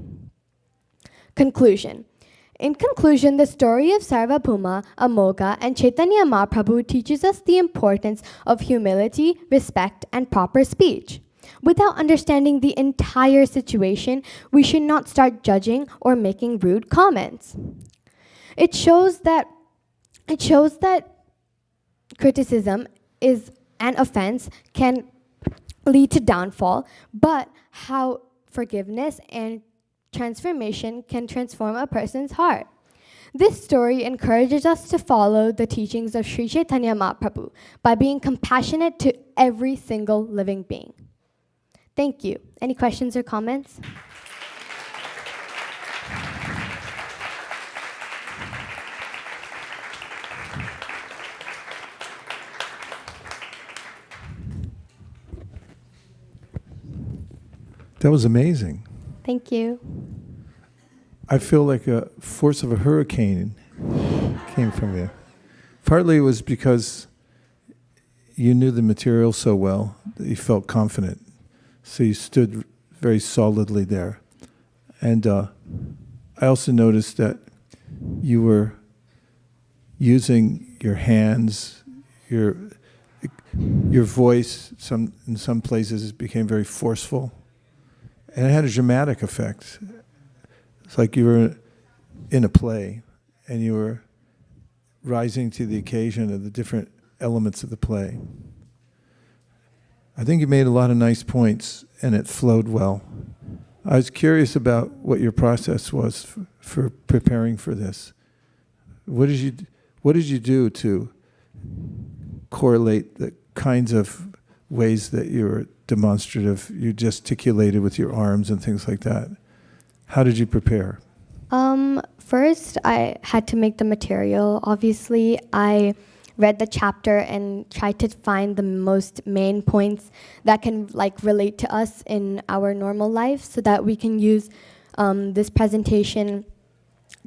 S16: Conclusion. In conclusion, the story of Sarvabhauma, Amoga, and Chaitanya Mahaprabhu teaches us the importance of humility, respect, and proper speech. Without understanding the entire situation, we should not start judging or making rude comments. It shows that criticism is an offense can lead to downfall, but how forgiveness and transformation can transform a person's heart. This story encourages us to follow the teachings of Sri Chaitanya Mahaprabhu by being compassionate to every single living being. Thank you. Any questions or comments?
S1: That was amazing.
S16: Thank you.
S1: I feel like a force of a hurricane came from you. Partly it was because you knew the material so well that you felt confident. So you stood very solidly there. And I also noticed that you were using your hands, your voice, in some places it became very forceful. And it had a dramatic effect. It's like you were in a play and you were rising to the occasion of the different elements of the play. I think you made a lot of nice points and it flowed well. I was curious about what your process was for preparing for this. What did you do to correlate the kinds of ways that you were demonstrative, you gesticulated with your arms and things like that? How did you prepare?
S16: First, I had to make the material. Obviously, I read the chapter and tried to find the most main points that can relate to us in our normal life so that we can use this presentation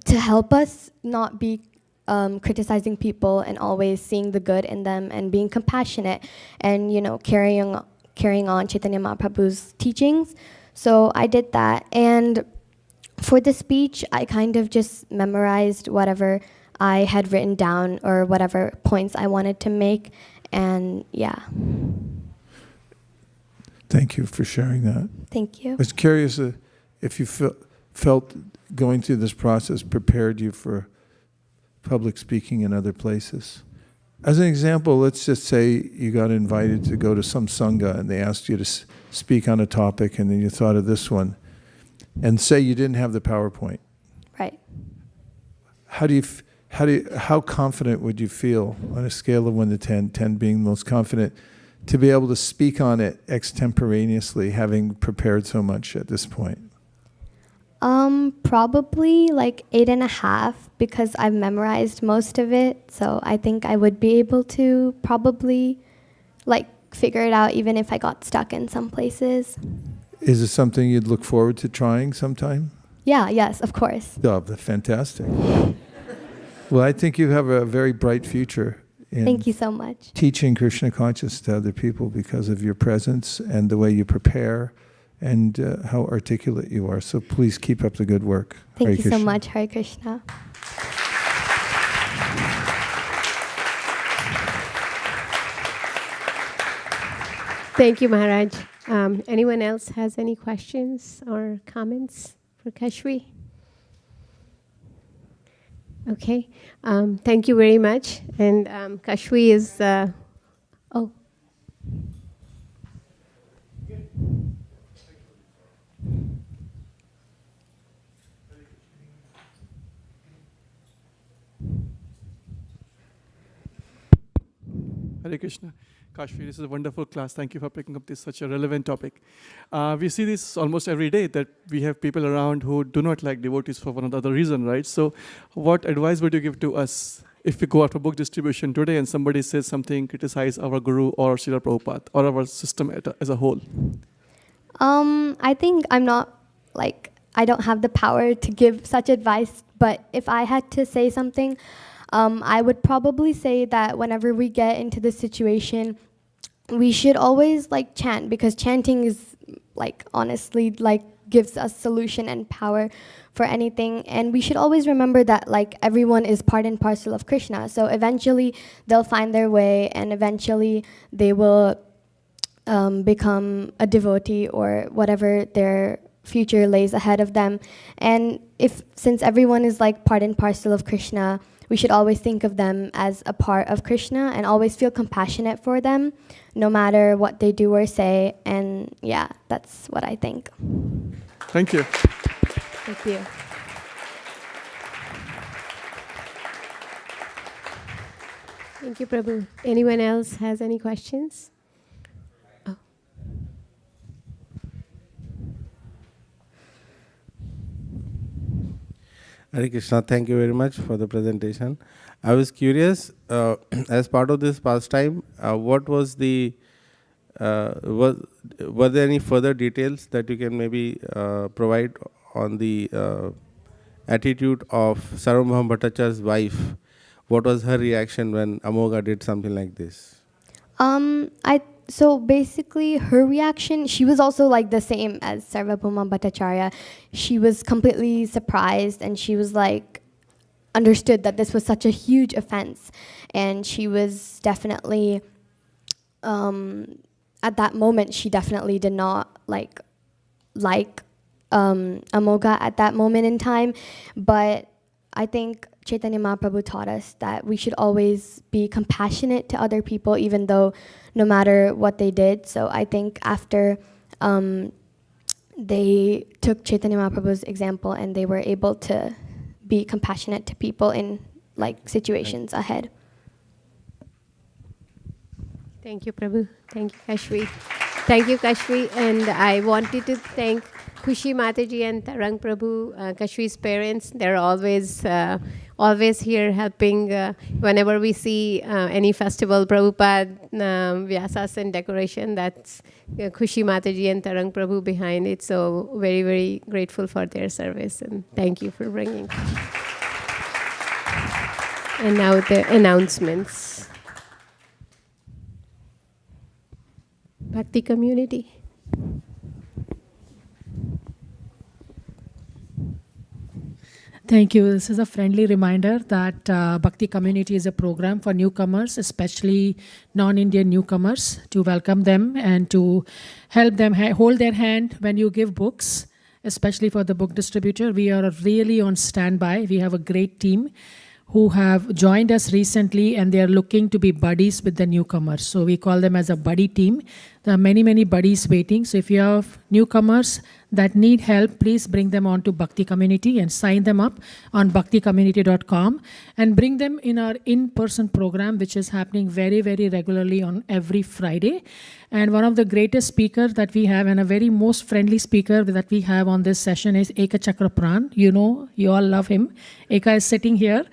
S16: to help us not be criticizing people and always seeing the good in them and being compassionate and, carrying on Chaitanya Mahaprabhu's teachings. So I did that. And for the speech, I kind of just memorized whatever I had written down or whatever points I wanted to make. And yeah.
S1: Thank you for sharing that.
S16: Thank you.
S1: I was curious if you felt going through this process prepared you for public speaking in other places. As an example, let's just say you got invited to go to some sangha and they asked you to speak on a topic and then you thought of this one. And say you didn't have the PowerPoint.
S16: Right.
S1: How confident would you feel on a scale of 1 to 10, 10 being the most confident, to be able to speak on it extemporaneously, having prepared so much at this point?
S16: Probably 8.5 because I've memorized most of it. So I think I would be able to probably figure it out even if I got stuck in some places.
S1: Is it something you'd look forward to trying sometime?
S16: Yeah, yes, of course.
S1: Oh, fantastic. Well, I think you have a very bright future in
S16: Thank you so much.
S1: teaching Krishna consciousness to other people because of your presence and the way you prepare and how articulate you are. So please keep up the good work.
S16: Thank
S1: Hare
S16: you
S1: Krishna.
S16: so much, Hare Krishna.
S15: Thank you, Maharaj. Anyone else has any questions or comments for Kashvi? Okay. Thank you very much. And Kashvi is...
S17: Hare Krishna. Kashvi, this is a wonderful class. Thank you for picking up this such a relevant topic. We see this almost every day, that we have people around who do not like devotees for one or the other reason, right? So what advice would you give to us if we go out for book distribution today and somebody says something, criticize our guru or Srila Prabhupada or our system as a whole?
S16: I think I'm not I don't have the power to give such advice, but if I had to say something, I would probably say that whenever we get into this situation, we should always chant, because chanting is honestly gives us solution and power for anything. And we should always remember that everyone is part and parcel of Krishna. So eventually they'll find their way and eventually they will become a devotee or whatever their future lays ahead of them. And since everyone is like part and parcel of Krishna, we should always think of them as a part of Krishna and always feel compassionate for them, no matter what they do or say. And yeah, that's what I think.
S17: Thank you.
S16: Thank you.
S15: Thank you, Prabhu. Anyone else has any questions? Oh.
S18: Hare Krishna, thank you very much for the presentation. I was curious, as part of this pastime, what was the, were there any further details that you can maybe provide on the attitude of Sarvabhauma Bhattacharya's wife? What was her reaction when Amoga did something like this?
S16: So basically, her reaction, she was also like the same as Sarvabhauma Bhattacharya. She was completely surprised, and she was like, understood that this was such a huge offense. And she was definitely, at that moment, she definitely did not like Amoga at that moment in time. But I think Chaitanya Mahaprabhu taught us that we should always be compassionate to other people, even though no matter what they did. So I think after they took Chaitanya Mahaprabhu's example and they were able to be compassionate to people in like situations ahead.
S15: Thank you, Prabhu. Thank you, Kashvi. Thank you, Kashvi. And I wanted to thank Khushi Mataji and Tarang Prabhu, Kashvi's parents. They're always here helping whenever we see any festival, Prabhupada, Vyasas and decoration. That's Khushi Mataji and Tarang Prabhu behind it. So very, very grateful for their service. And thank you for bringing. And now the announcements. Bhakti community.
S19: Thank you. This is a friendly reminder that Bhakti Community is a program for newcomers, especially non-Indian newcomers, to welcome them and to help them hold their hand when you give books, especially for the book distributor. We are really on standby. We have a great team who have joined us recently, and they are looking to be buddies with the newcomers. So we call them as a buddy team. There are many, many buddies waiting. So if you have newcomers that need help, please bring them on to Bhakti Community and sign them up on bhakticommunity.com and bring them in our in-person program, which is happening very, very regularly on every Friday. And one of the greatest speakers that we have and a very most friendly speaker that we have on this session is Eka Chakrapran. You know, you all love him. Eka is sitting here.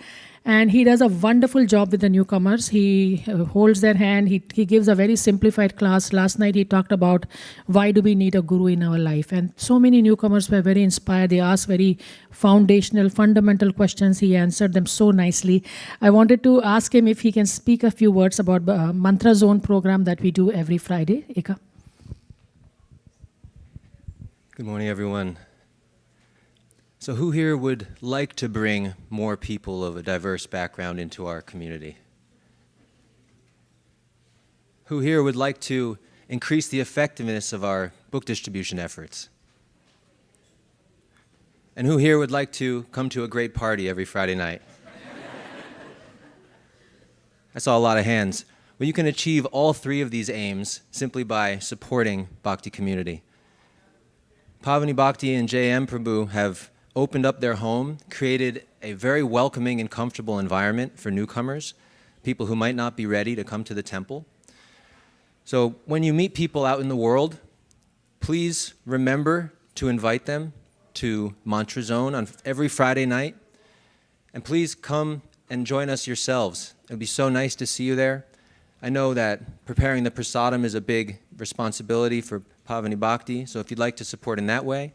S19: And he does a wonderful job with the newcomers. He holds their hand. He gives a very simplified class. Last night he talked about why do we need a guru in our life. And so many newcomers were very inspired. They asked very foundational, fundamental questions. He answered them so nicely. I wanted to ask him if he can speak a few words about the Mantra Zone program that we do every Friday. Eka.
S20: Good morning, everyone. So who here would like to bring more people of a diverse background into our community? Who here would like to increase the effectiveness of our book distribution efforts? And who here would like to come to a great party every Friday night? I saw a lot of hands. Well, you can achieve all three of these aims simply by supporting Bhakti Community. Pavani Bhakti and J.M. Prabhu have opened up their home, created a very welcoming and comfortable environment for newcomers, people who might not be ready to come to the temple. So when you meet people out in the world, please remember to invite them to Mantra Zone on every Friday night. And please come and join us yourselves. It would be so nice to see you there. I know that preparing the prasadam is a big responsibility for Pavani Bhakti, so if you'd like to support in that way,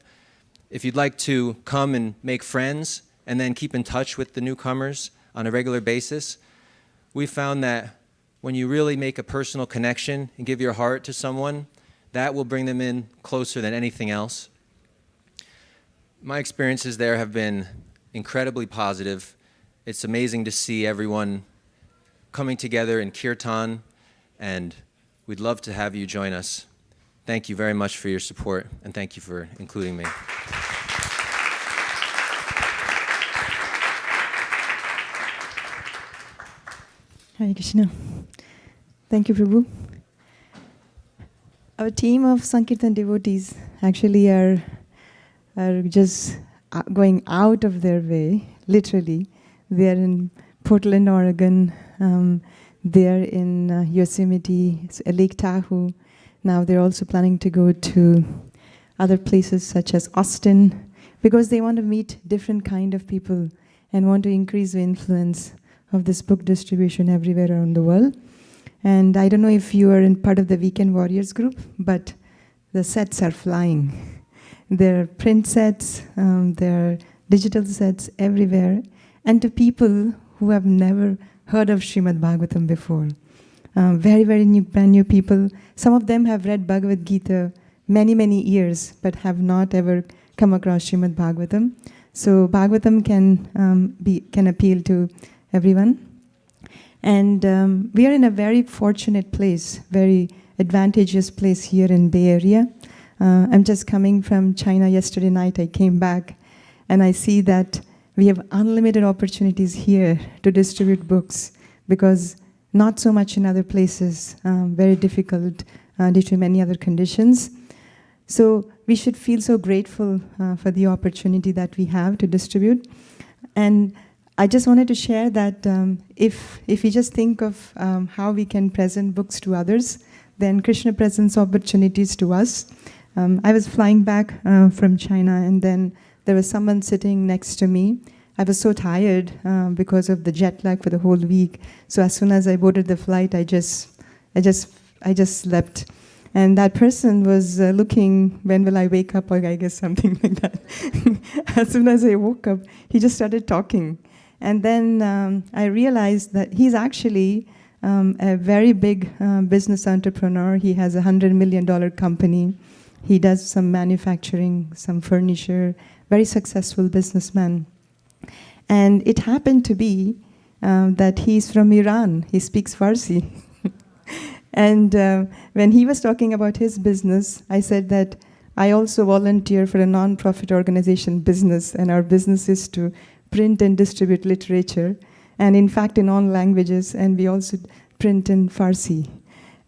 S20: if you'd like to come and make friends and then keep in touch with the newcomers on a regular basis, we found that when you really make a personal connection and give your heart to someone, that will bring them in closer than anything else. My experiences there have been incredibly positive. It's amazing to see everyone coming together in kirtan and We'd love to have you join us. Thank you very much for your support, and thank you for including me.
S21: Hare Krishna. Thank you, Prabhu. Our team of Sankirtan devotees actually are just going out of their way, literally. They are in Portland, Oregon. They are in Yosemite, Lake Tahoe. Now they're also planning to go to other places such as Austin, because they want to meet different kind of people and want to increase the influence of this book distribution everywhere around the world. And I don't know if you are in part of the Weekend Warriors group, but the sets are flying. There are print sets, there are digital sets everywhere, and to people who have never heard of Srimad Bhagavatam before. Very, very new, brand new people. Some of them have read Bhagavad Gita many, many years, but have not ever come across Srimad Bhagavatam. So Bhagavatam can appeal to everyone. And we are in a very fortunate place, very advantageous place here in Bay Area. I'm just coming from China yesterday night. I came back and I see that we have unlimited opportunities here to distribute books, because not so much in other places, very difficult due to many other conditions. So we should feel so grateful for the opportunity that we have to distribute. And I just wanted to share that if we just think of how we can present books to others, then Krishna presents opportunities to us. I was flying back from China, and then there was someone sitting next to me. I was so tired because of the jet lag for the whole week. So as soon as I boarded the flight, I just slept. And that person was looking, when will I wake up, or I guess something like that. As soon as I woke up, he just started talking. And then I realized that he's actually a very big business entrepreneur. He has a $100 million company. He does some manufacturing, some furniture, very successful businessman. And it happened to be that he's from Iran. He speaks Farsi. And when he was talking about his business, I said that I also volunteer for a non-profit organization business, and our business is to print and distribute literature, and in fact in all languages, and we also print in Farsi.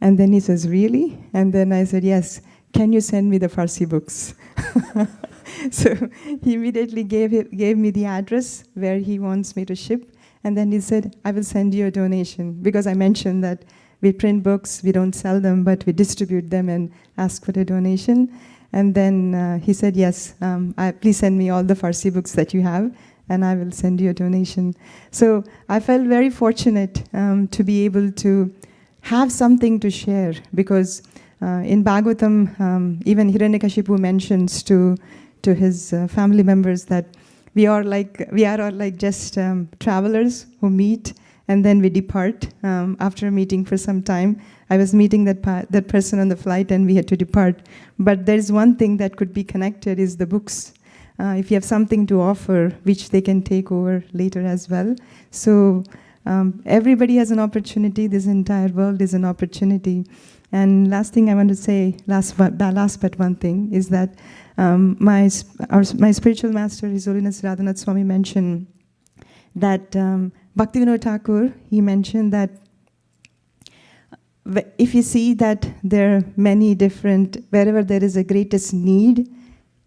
S21: And then he says, really? And then I said, yes, can you send me the Farsi books? So he immediately gave me the address where he wants me to ship, and then he said, I will send you a donation, because I mentioned that we print books, we don't sell them, but we distribute them and ask for a donation. And then he said, yes, please send me all the Farsi books that you have, and I will send you a donation. So I felt very fortunate to be able to have something to share, because in Bhagavatam, even Hiranyakashipu mentions to his family members that we are like just travelers who meet and then we depart after meeting for some time. I was meeting that person on the flight, and we had to depart. But there's one thing that could be connected is the books. If you have something to offer, which they can take over later as well. So everybody has an opportunity. This entire world is an opportunity. And last thing I want to say, last but one thing, is that my spiritual master, His Holiness Radhanath Swami, mentioned that Bhaktivinoda Thakur, he mentioned that if you see that there are many different, wherever there is a greatest need,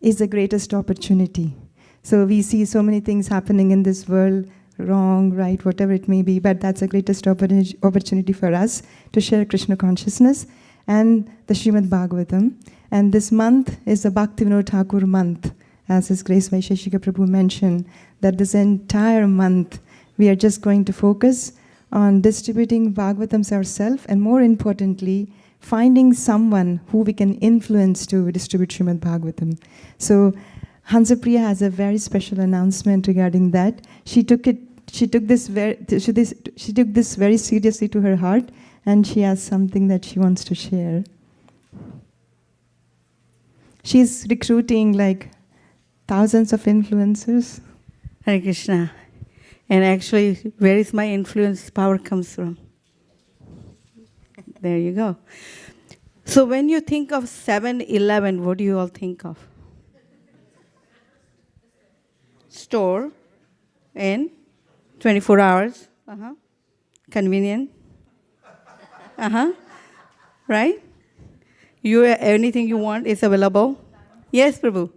S21: is the greatest opportunity. So we see so many things happening in this world, wrong, right, whatever it may be, but that's the greatest opportunity for us to share Krishna consciousness and the Srimad Bhagavatam. And this month is the Bhaktivinoda Thakur month, as His Grace Vaisesika Prabhu mentioned, that this entire month we are just going to focus on distributing Bhagavatams ourselves, and more importantly, finding someone who we can influence to distribute Srimad Bhagavatam. So Hansapriya has a very special announcement regarding that. She took this very seriously to her heart, and she has something that she wants to share. She's recruiting like thousands of influencers.
S22: Hare Krishna. And actually, where is my influence power comes from?
S2: There you go. So when you think of 7-Eleven, what do you all think of? Store in 24 hours. Convenient. Right? Anything you want is available. Yes, Prabhu.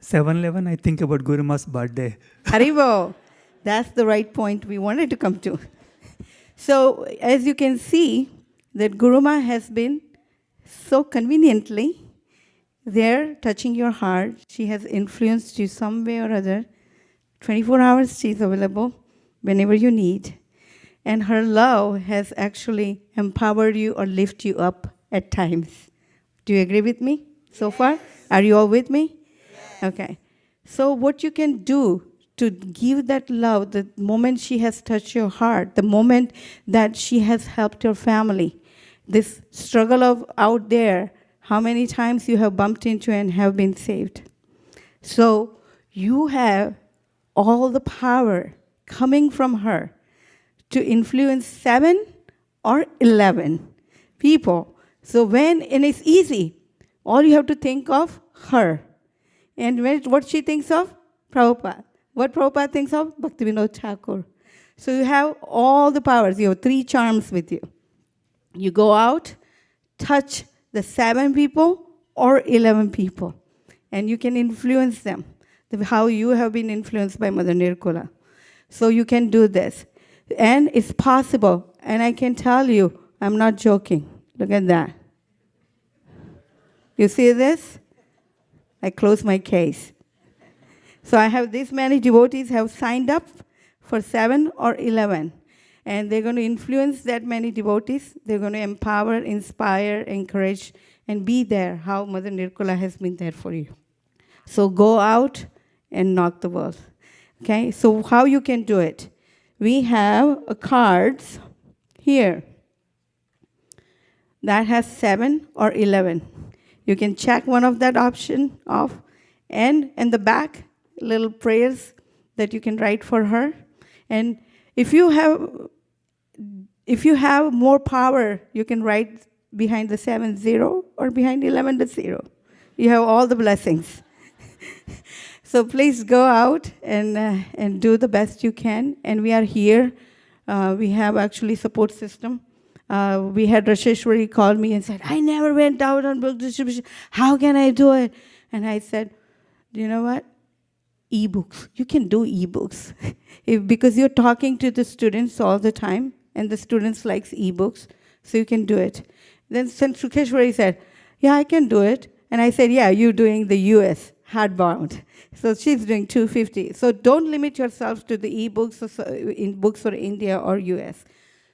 S22: 7-Eleven, I think about Guru Ma's birthday.
S2: Haribo. That's the right point we wanted to come to. So as you can see, that Guru Ma has been so conveniently there touching your heart. She has influenced you some way or other. 24 hours she is available whenever you need. And her love has actually empowered you or lifted you up at times. Do you agree with me so far? Are you all with me? Okay. So what you can do to give that love, the moment she has touched your heart, the moment that she has helped your family, this struggle of out there, how many times you have bumped into and have been saved. So you have all the power coming from her to influence 7 or 11 people. So and it's easy. All you have to think of her. And what she thinks of? Prabhupada. What Prabhupada thinks of? Bhaktivinoda Thakur. So you have all the powers. You have 3 charms with you. You go out, touch the 7 people or 11 people. And you can influence them. How you have been influenced by Mother Nirkula. So you can do this. And it's possible. And I can tell you, I'm not joking. Look at that. You see this? I close my case. So I have this many devotees have signed up for 7 or 11. And they're going to influence that many devotees. They're going to empower, inspire, encourage, and be there how Mother Nirkula has been there for you. So go out and knock the world. Okay, so how you can do it? We have cards here that has 7 or 11. You can check one of that option off. And in the back, little prayers that you can write for her. And if you have more power, you can write behind the 7-0 or behind 11 the 0. You have all the blessings. So please go out and do the best you can. And we are here. We have actually support system. We had Rasheshwari call me and said, I never went out on book distribution. How can I do it? And I said, you know what? E-books. You can do e-books. Because you're talking to the students all the time, and the students likes e-books, so you can do it. Then Sukeshwari said, yeah, I can do it. And I said, yeah, you're doing the US, hardbound. So she's doing 250. So don't limit yourself to the e-books in books for India or US.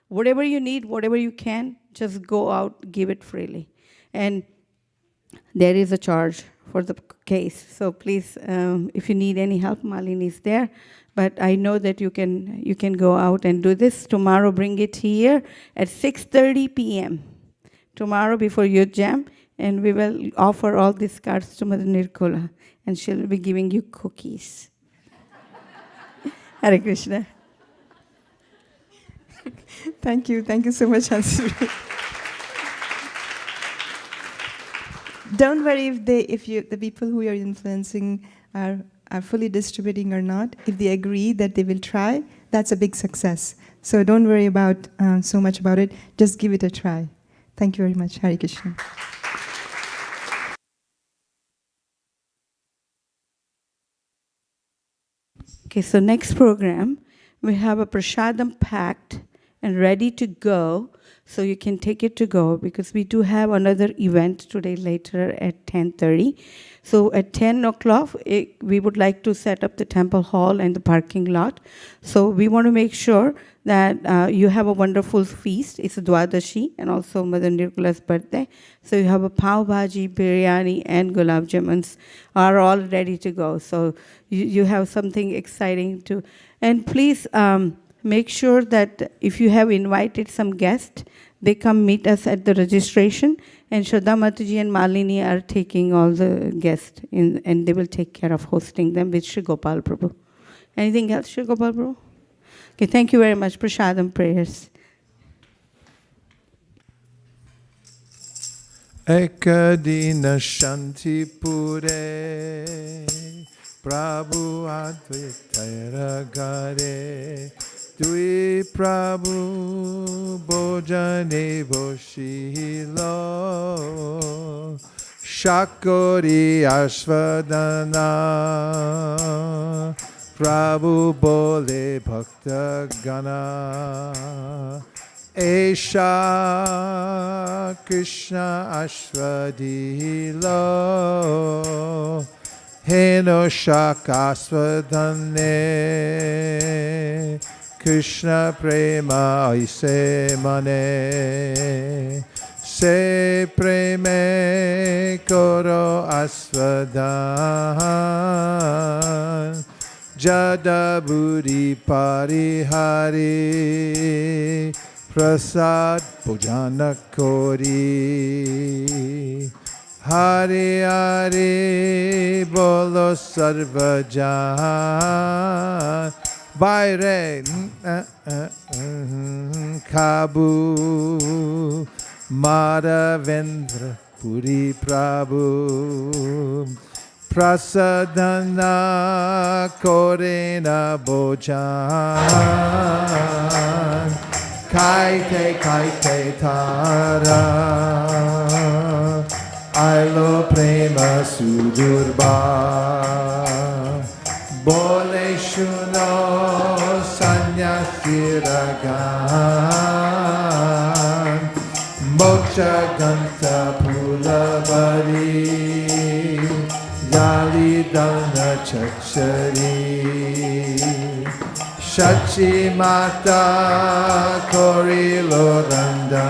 S2: Whatever you need, whatever you can, just go out, give it freely. And there is a charge for the case. So please, if you need any help, Malini is there. But I know that you can go out and do this. Tomorrow, bring it here at 6:30 p.m. Tomorrow before your jam. And we will offer all these cards to Mother Nirkula. And she'll be giving you cookies. Hare Krishna.
S21: Thank you so much, Hansu. Don't worry if the people who you're influencing are fully distributing or not. If they agree that they will try, that's a big success. So don't worry about so much about it. Just give it a try. Thank you very much. Hare Krishna.
S2: Okay, so next program, we have a prasadam packed and ready to go, so you can take it to go, because we do have another event today later at 10:30. So at 10 o'clock, we would like to set up the temple hall and the parking lot. So we want to make sure that you have a wonderful feast. It's a Dwadashi and also Mother Nirkula's birthday. So you have a pav bhaji, biryani, and gulab jamuns are all ready to go. So you have something exciting to, and please make sure that if you have invited some guests, they come meet us at the registration, and Shraddha Mataji and Malini are taking all the guests in, and they will take care of hosting them with Shri Gopal Prabhu. Anything else, Shri Gopal Prabhu? Okay, thank you very much. Prasadam prayers.
S1: Ekadina Shanti Pure Prabhu Advaitara Gare Dui Prabhu Bojane Boshilo Shakori Ashvadana Prabhu Bole Bhakta Gana Esha Krishna Ashvadilo Heno Shakasvadane Krishna Prema Aise Mane Se Preme Koro Asvadan Jada Buddhi Parihari Prasad Bojana Kori Hari Hari Bolo Sarvajan Vaire Kabu Madhavendra Puri Prabhu Prasadana Korena Bojan Kaite Kaite Tara Ailo Prema Sudurba Bole Shuno Sanyasiragan Moksha Ganta Pulabari Yali Dana Chakshari Shachi Mata Kori Lorandan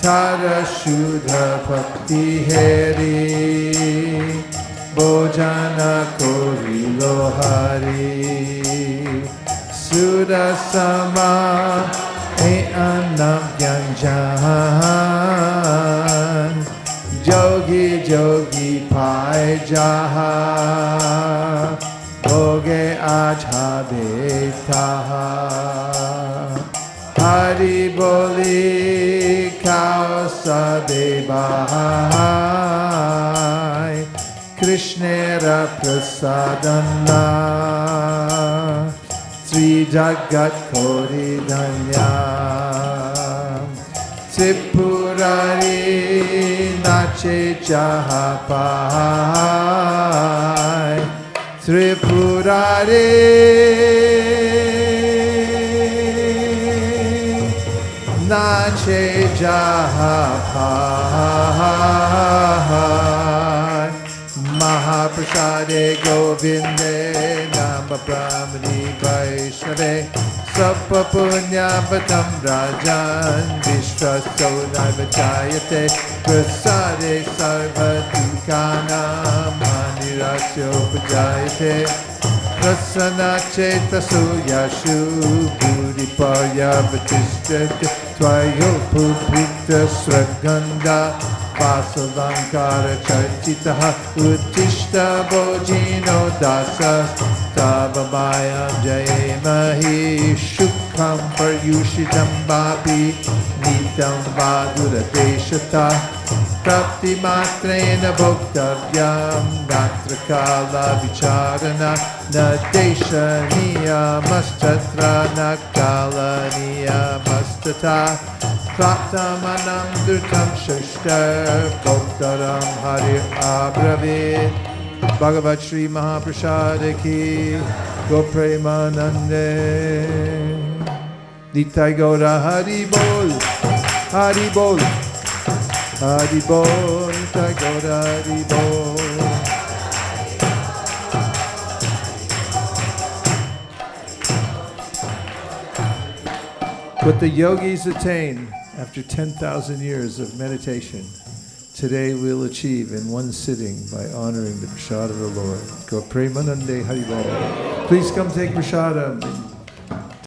S1: Tara Shudha Bhakti Heri Bojana Kori Lohari Sudha Sama E Anam Gyanjan Jogi Jogi Pai Jaha Bhoge Ajha Betaha Hari Boli Kausa Devahai Krishnera Prasadana Sri Jagat Kori Danya Tripurari Nache Jahapai Tripurari Nache Jahapai Mahaprasade Govinde Nama Brahmani Vaishnave Sabba Punya Patam Rajan Vishwaso Naivachayate Prasade Sarva Dukanam Manirasyo Pujayate Prasana Chetasu Yashu Buddhipaya Vatishtete Tvayo Pupita Sraganda Vasavankara Charchitaha Uttishta Bojino Dasa Tavamayam Jayemahi Shukham Paryushitam Bapi Nitam Vadura Deshata Prapti Matrena Bhoktavyam Natra Kala Vicharana Nadesha Niyamasthatra Nakala Niyamastata Praptamanam Durtam Shashtar Bhoktaram Hari Abravid Bhagavat Shri Mahaprasada Ki Gopremanande Nitai Gaura Hari Bol Hari Bol Hari Bol Nitai Gaura Hari Bol. What the yogis attain after 10,000 years of meditation, today we'll achieve in one sitting by honoring the prasad of the Lord. Go Premanande Haribol. Please come take prasada.